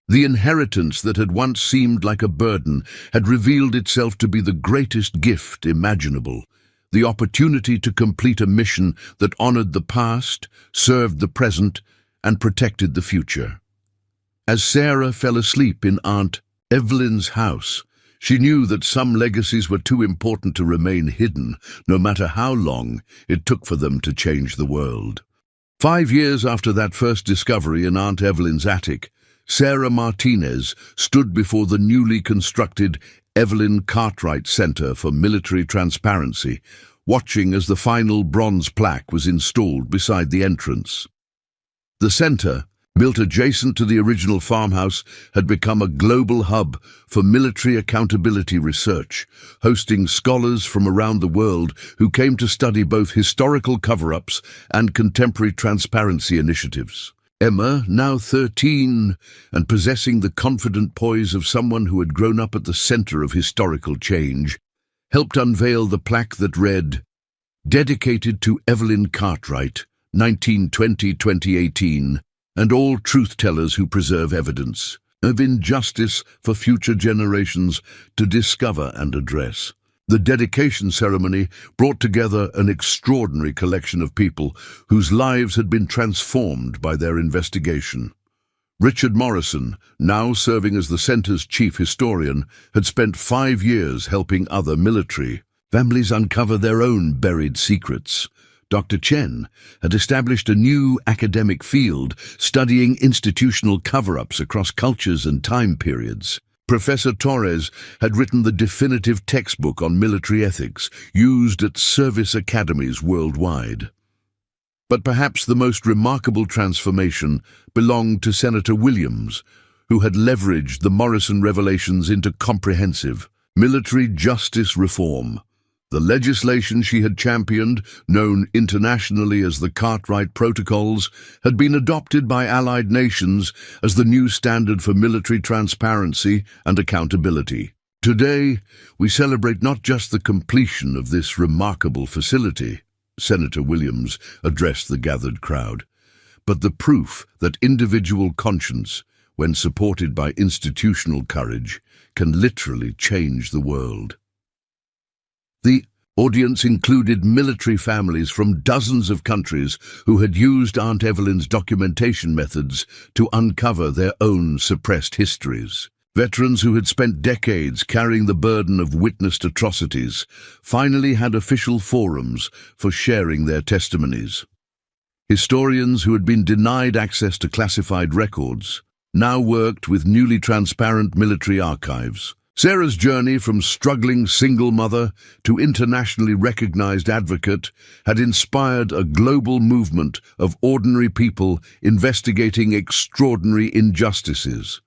The inheritance that had once seemed like a burden had revealed itself to be the greatest gift imaginable, the opportunity to complete a mission that honored the past, served the present, and protected the future. As Sarah fell asleep in Aunt Evelyn's house, she knew that some legacies were too important to remain hidden, no matter how long it took for them to change the world. 5 years after that first discovery in Aunt Evelyn's attic, Sarah Martinez stood before the newly constructed Evelyn Cartwright Center for Military Transparency, watching as the final bronze plaque was installed beside the entrance. The center, built adjacent to the original farmhouse, had become a global hub for military accountability research, hosting scholars from around the world who came to study both historical cover-ups and contemporary transparency initiatives. Emma, now 13, and possessing the confident poise of someone who had grown up at the center of historical change, helped unveil the plaque that read, "Dedicated to Evelyn Cartwright, 1920-2018, and all truth-tellers who preserve evidence of injustice for future generations to discover and address." The dedication ceremony brought together an extraordinary collection of people whose lives had been transformed by their investigation. Richard Morrison, now serving as the center's chief historian, had spent 5 years helping other military families uncover their own buried secrets. Dr. Chen had established a new academic field studying institutional cover-ups across cultures and time periods. Professor Torres had written the definitive textbook on military ethics used at service academies worldwide. But perhaps the most remarkable transformation belonged to Senator Williams, who had leveraged the Morrison revelations into comprehensive military justice reform. The legislation she had championed, known internationally as the Cartwright Protocols, had been adopted by allied nations as the new standard for military transparency and accountability. Today, we celebrate not just the completion of this remarkable facility, Senator Williams addressed the gathered crowd, but the proof that individual conscience, when supported by institutional courage, can literally change the world. The audience included military families from dozens of countries who had used Aunt Evelyn's documentation methods to uncover their own suppressed histories. Veterans who had spent decades carrying the burden of witnessed atrocities finally had official forums for sharing their testimonies. Historians who had been denied access to classified records now worked with newly transparent military archives. Sarah's journey from struggling single mother to internationally recognized advocate had inspired a global movement of ordinary people investigating extraordinary injustices.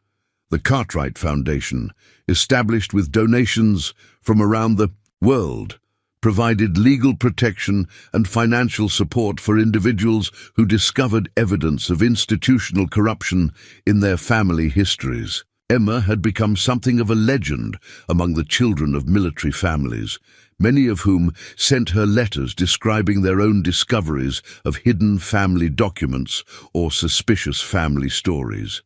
The Cartwright Foundation, established with donations from around the world, provided legal protection and financial support for individuals who discovered evidence of institutional corruption in their family histories. Emma had become something of a legend among the children of military families, many of whom sent her letters describing their own discoveries of hidden family documents or suspicious family stories.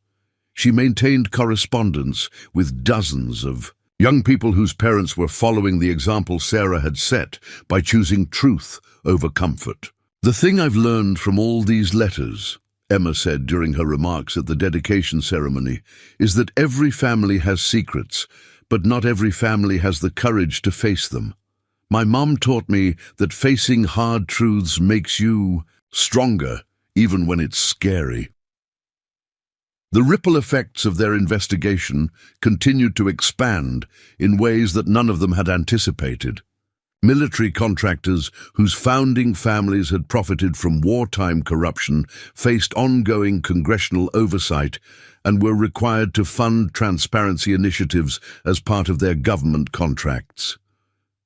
She maintained correspondence with dozens of young people whose parents were following the example Sarah had set by choosing truth over comfort. "The thing I've learned from all these letters," Emma said during her remarks at the dedication ceremony, "is that every family has secrets, but not every family has the courage to face them. My mom taught me that facing hard truths makes you stronger, even when it's scary." The ripple effects of their investigation continued to expand in ways that none of them had anticipated. Military contractors whose founding families had profited from wartime corruption faced ongoing congressional oversight and were required to fund transparency initiatives as part of their government contracts.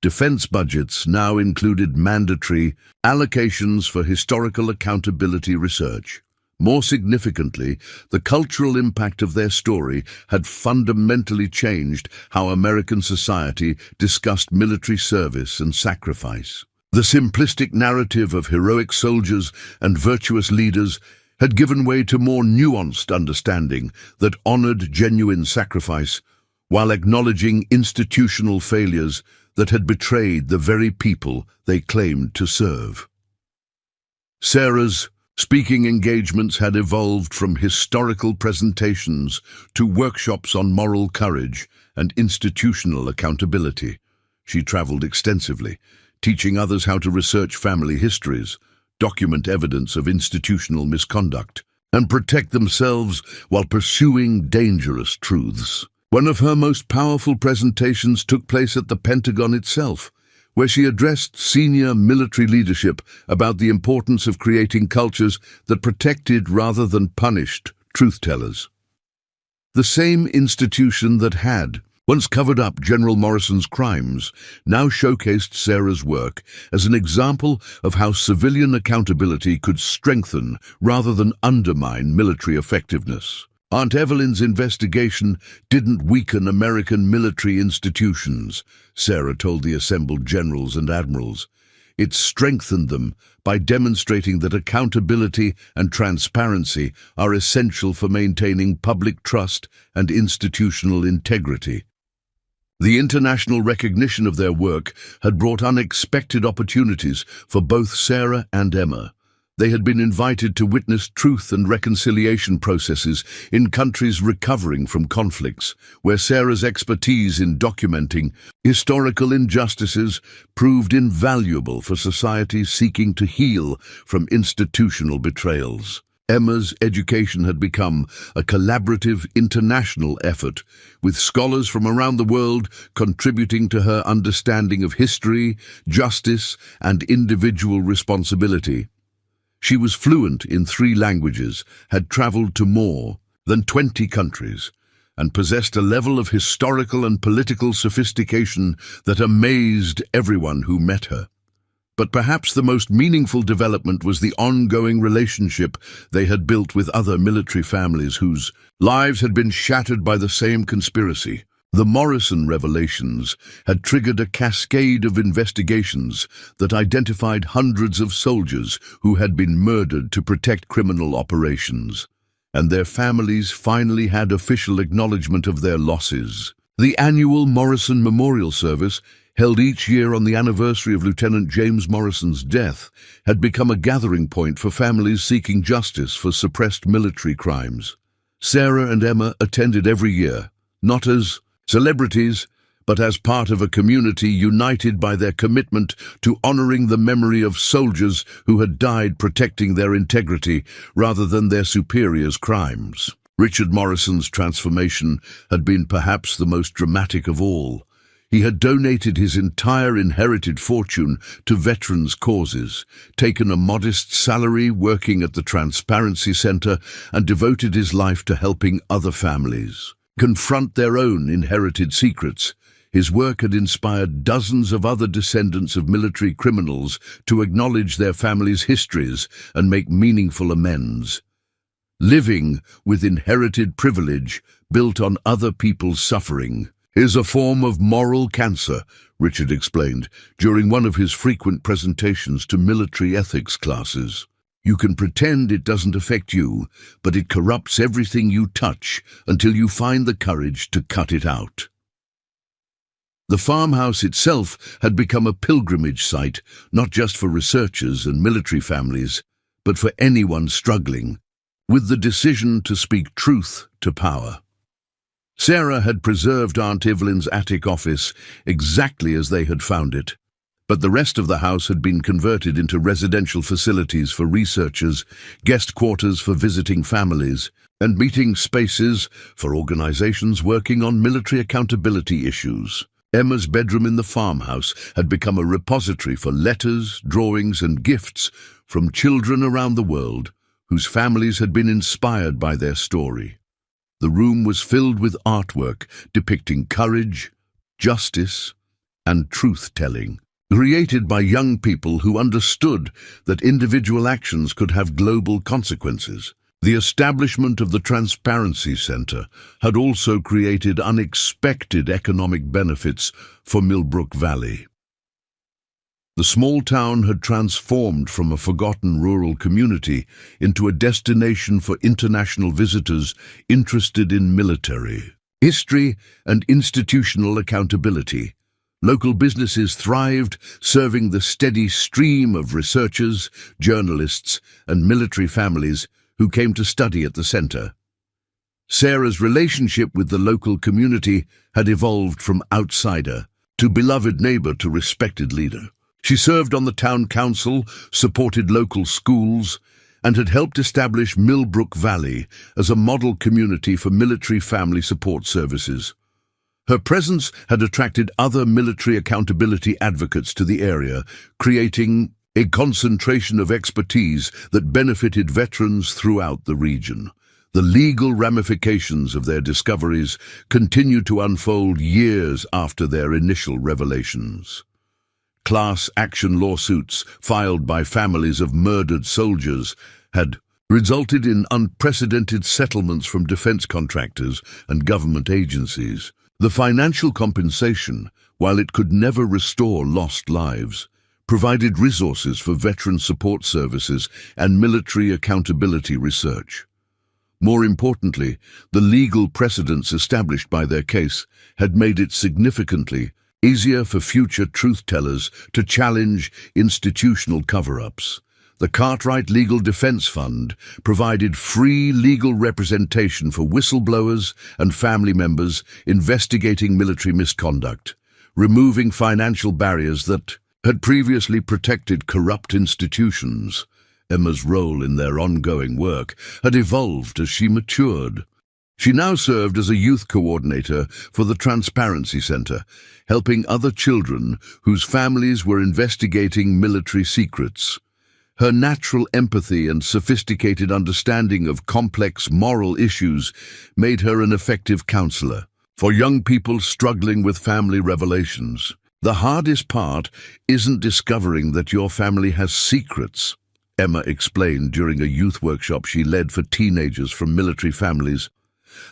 Defense budgets now included mandatory allocations for historical accountability research. More significantly, the cultural impact of their story had fundamentally changed how American society discussed military service and sacrifice. The simplistic narrative of heroic soldiers and virtuous leaders had given way to more nuanced understanding that honored genuine sacrifice while acknowledging institutional failures that had betrayed the very people they claimed to serve. Sarah's speaking engagements had evolved from historical presentations to workshops on moral courage and institutional accountability. She traveled extensively, teaching others how to research family histories, document evidence of institutional misconduct, and protect themselves while pursuing dangerous truths. One of her most powerful presentations took place at the Pentagon itself, where she addressed senior military leadership about the importance of creating cultures that protected rather than punished truth-tellers. The same institution that had once covered up General Morrison's crimes now showcased Sarah's work as an example of how civilian accountability could strengthen rather than undermine military effectiveness. Aunt Evelyn's investigation didn't weaken American military institutions, Sarah told the assembled generals and admirals. It strengthened them by demonstrating that accountability and transparency are essential for maintaining public trust and institutional integrity. The international recognition of their work had brought unexpected opportunities for both Sarah and Emma. They had been invited to witness truth and reconciliation processes in countries recovering from conflicts, where Sarah's expertise in documenting historical injustices proved invaluable for societies seeking to heal from institutional betrayals. Emma's education had become a collaborative international effort, with scholars from around the world contributing to her understanding of history, justice, and individual responsibility. She was fluent in 3 languages, had traveled to more than 20 countries, and possessed a level of historical and political sophistication that amazed everyone who met her. But perhaps the most meaningful development was the ongoing relationship they had built with other military families whose lives had been shattered by the same conspiracy. The Morrison revelations had triggered a cascade of investigations that identified hundreds of soldiers who had been murdered to protect criminal operations, and their families finally had official acknowledgement of their losses. The annual Morrison Memorial Service, held each year on the anniversary of Lieutenant James Morrison's death, had become a gathering point for families seeking justice for suppressed military crimes. Sarah and Emma attended every year, not as celebrities, but as part of a community united by their commitment to honoring the memory of soldiers who had died protecting their integrity rather than their superiors' crimes. Richard Morrison's transformation had been perhaps the most dramatic of all. He had donated his entire inherited fortune to veterans' causes, taken a modest salary working at the Transparency Center, and devoted his life to helping other families confront their own inherited secrets. His work had inspired dozens of other descendants of military criminals to acknowledge their families' histories and make meaningful amends. Living with inherited privilege built on other people's suffering is a form of moral cancer, Richard explained during one of his frequent presentations to military ethics classes. You can pretend it doesn't affect you, but it corrupts everything you touch until you find the courage to cut it out. The farmhouse itself had become a pilgrimage site, not just for researchers and military families, but for anyone struggling with the decision to speak truth to power. Sarah had preserved Aunt Evelyn's attic office exactly as they had found it, but the rest of the house had been converted into residential facilities for researchers, guest quarters for visiting families, and meeting spaces for organizations working on military accountability issues. Emma's bedroom in the farmhouse had become a repository for letters, drawings, and gifts from children around the world whose families had been inspired by their story. The room was filled with artwork depicting courage, justice, and truth-telling, created by young people who understood that individual actions could have global consequences. The establishment of the Transparency Center had also created unexpected economic benefits for Millbrook Valley. The small town had transformed from a forgotten rural community into a destination for international visitors interested in military history and institutional accountability. Local businesses thrived, serving the steady stream of researchers, journalists, and military families who came to study at the center. Sarah's relationship with the local community had evolved from outsider to beloved neighbor to respected leader. She served on the town council, supported local schools, and had helped establish Millbrook Valley as a model community for military family support services. Her presence had attracted other military accountability advocates to the area, creating a concentration of expertise that benefited veterans throughout the region. The legal ramifications of their discoveries continued to unfold years after their initial revelations. Class action lawsuits filed by families of murdered soldiers had resulted in unprecedented settlements from defense contractors and government agencies. The financial compensation, while it could never restore lost lives, provided resources for veteran support services and military accountability research. More importantly, the legal precedents established by their case had made it significantly easier for future truth-tellers to challenge institutional cover-ups. The Cartwright Legal Defense Fund provided free legal representation for whistleblowers and family members investigating military misconduct, removing financial barriers that had previously protected corrupt institutions. Emma's role in their ongoing work had evolved as she matured. She now served as a youth coordinator for the Transparency Center, helping other children whose families were investigating military secrets. Her natural empathy and sophisticated understanding of complex moral issues made her an effective counselor for young people struggling with family revelations. The hardest part isn't discovering that your family has secrets, Emma explained during a youth workshop she led for teenagers from military families.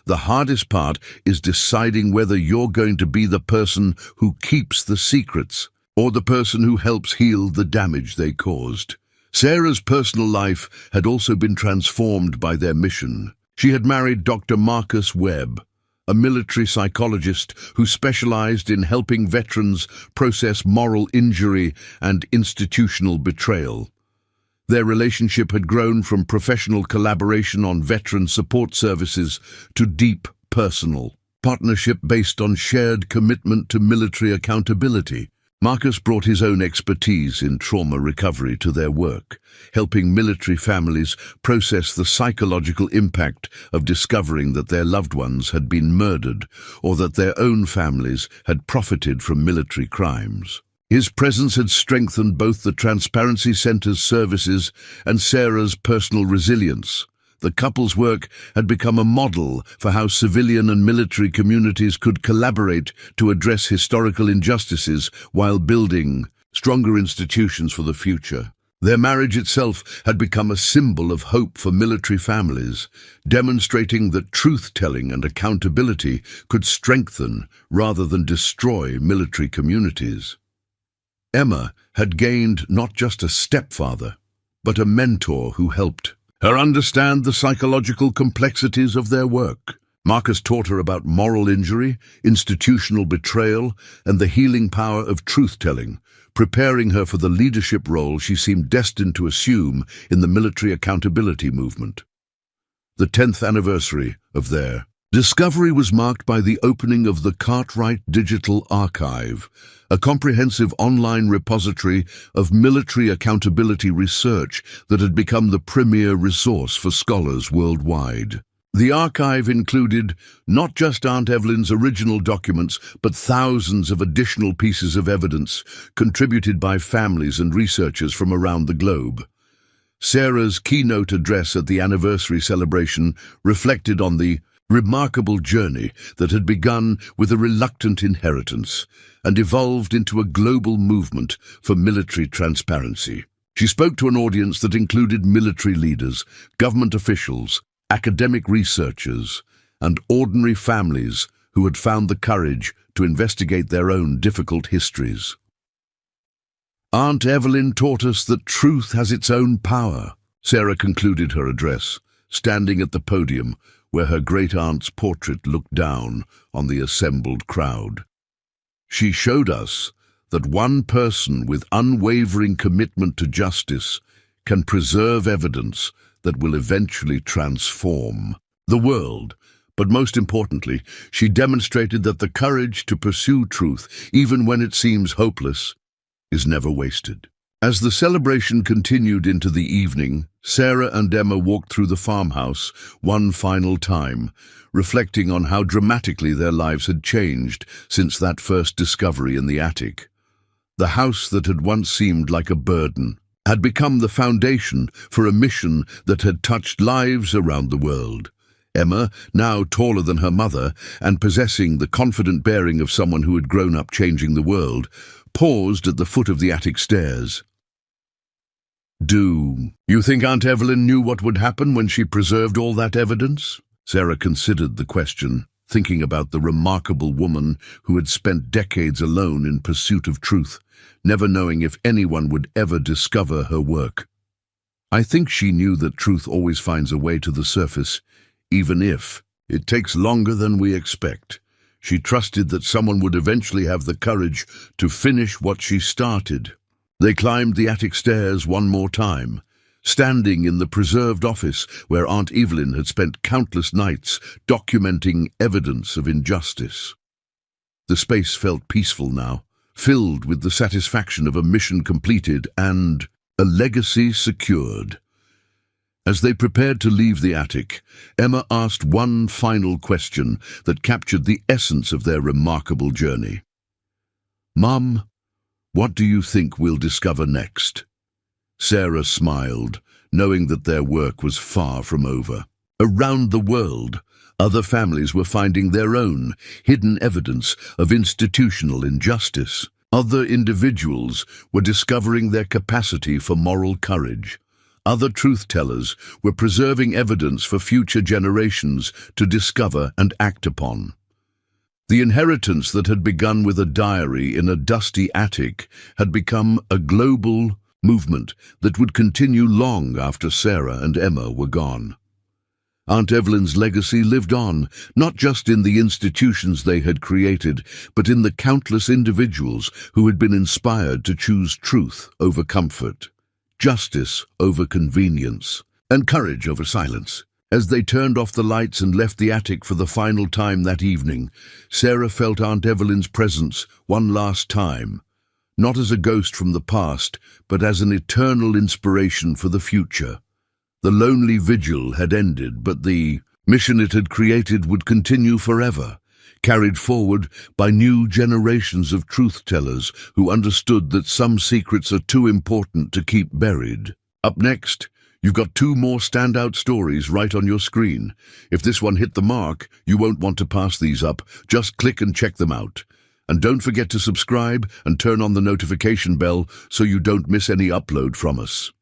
The hardest part is deciding whether you're going to be the person who keeps the secrets or the person who helps heal the damage they caused. Sarah's personal life had also been transformed by their mission. She had married Dr. Marcus Webb, a military psychologist who specialized in helping veterans process moral injury and institutional betrayal. Their relationship had grown from professional collaboration on veteran support services to deep personal partnership based on shared commitment to military accountability. Marcus brought his own expertise in trauma recovery to their work, helping military families process the psychological impact of discovering that their loved ones had been murdered or that their own families had profited from military crimes. His presence had strengthened both the Transparency Center's services and Sarah's personal resilience. The couple's work had become a model for how civilian and military communities could collaborate to address historical injustices while building stronger institutions for the future. Their marriage itself had become a symbol of hope for military families, demonstrating that truth-telling and accountability could strengthen rather than destroy military communities. Emma had gained not just a stepfather, but a mentor who helped her understand the psychological complexities of their work. Marcus taught her about moral injury, institutional betrayal, and the healing power of truth-telling, preparing her for the leadership role she seemed destined to assume in the military accountability movement. The 10th anniversary of their discovery was marked by the opening of the Cartwright Digital Archive, a comprehensive online repository of military accountability research that had become the premier resource for scholars worldwide. The archive included not just Aunt Evelyn's original documents, but thousands of additional pieces of evidence contributed by families and researchers from around the globe. Sarah's keynote address at the anniversary celebration reflected on the remarkable journey that had begun with a reluctant inheritance and evolved into a global movement for military transparency. She spoke to an audience that included military leaders, government officials, academic researchers, and ordinary families who had found the courage to investigate their own difficult histories. Aunt Evelyn taught us that truth has its own power, Sarah concluded her address, standing at the podium where her great-aunt's portrait looked down on the assembled crowd. She showed us that one person with unwavering commitment to justice can preserve evidence that will eventually transform the world. But most importantly, she demonstrated that the courage to pursue truth, even when it seems hopeless, is never wasted. As the celebration continued into the evening, Sarah and Emma walked through the farmhouse one final time, reflecting on how dramatically their lives had changed since that first discovery in the attic. The house that had once seemed like a burden had become the foundation for a mission that had touched lives around the world. Emma, now taller than her mother and possessing the confident bearing of someone who had grown up changing the world, paused at the foot of the attic stairs. "Do you think Aunt Evelyn knew what would happen when she preserved all that evidence?" Sarah considered the question, thinking about the remarkable woman who had spent decades alone in pursuit of truth, never knowing if anyone would ever discover her work. "I think she knew that truth always finds a way to the surface, even if it takes longer than we expect. She trusted that someone would eventually have the courage to finish what she started." They climbed the attic stairs one more time, standing in the preserved office where Aunt Evelyn had spent countless nights documenting evidence of injustice. The space felt peaceful now, filled with the satisfaction of a mission completed and a legacy secured. As they prepared to leave the attic, Emma asked one final question that captured the essence of their remarkable journey. "Mum, what do you think we'll discover next?" Sarah smiled, knowing that their work was far from over. Around the world, other families were finding their own hidden evidence of institutional injustice. Other individuals were discovering their capacity for moral courage. Other truth-tellers were preserving evidence for future generations to discover and act upon. The inheritance that had begun with a diary in a dusty attic had become a global movement that would continue long after Sarah and Emma were gone. Aunt Evelyn's legacy lived on, not just in the institutions they had created, but in the countless individuals who had been inspired to choose truth over comfort, justice over convenience, and courage over silence. As they turned off the lights and left the attic for the final time that evening, Sarah felt Aunt Evelyn's presence one last time, not as a ghost from the past, but as an eternal inspiration for the future. The lonely vigil had ended, but the mission it had created would continue forever, carried forward by new generations of truth-tellers who understood that some secrets are too important to keep buried. Up next, you've got two more standout stories right on your screen. If this one hit the mark, you won't want to pass these up. Just click and check them out. And don't forget to subscribe and turn on the notification bell so you don't miss any upload from us.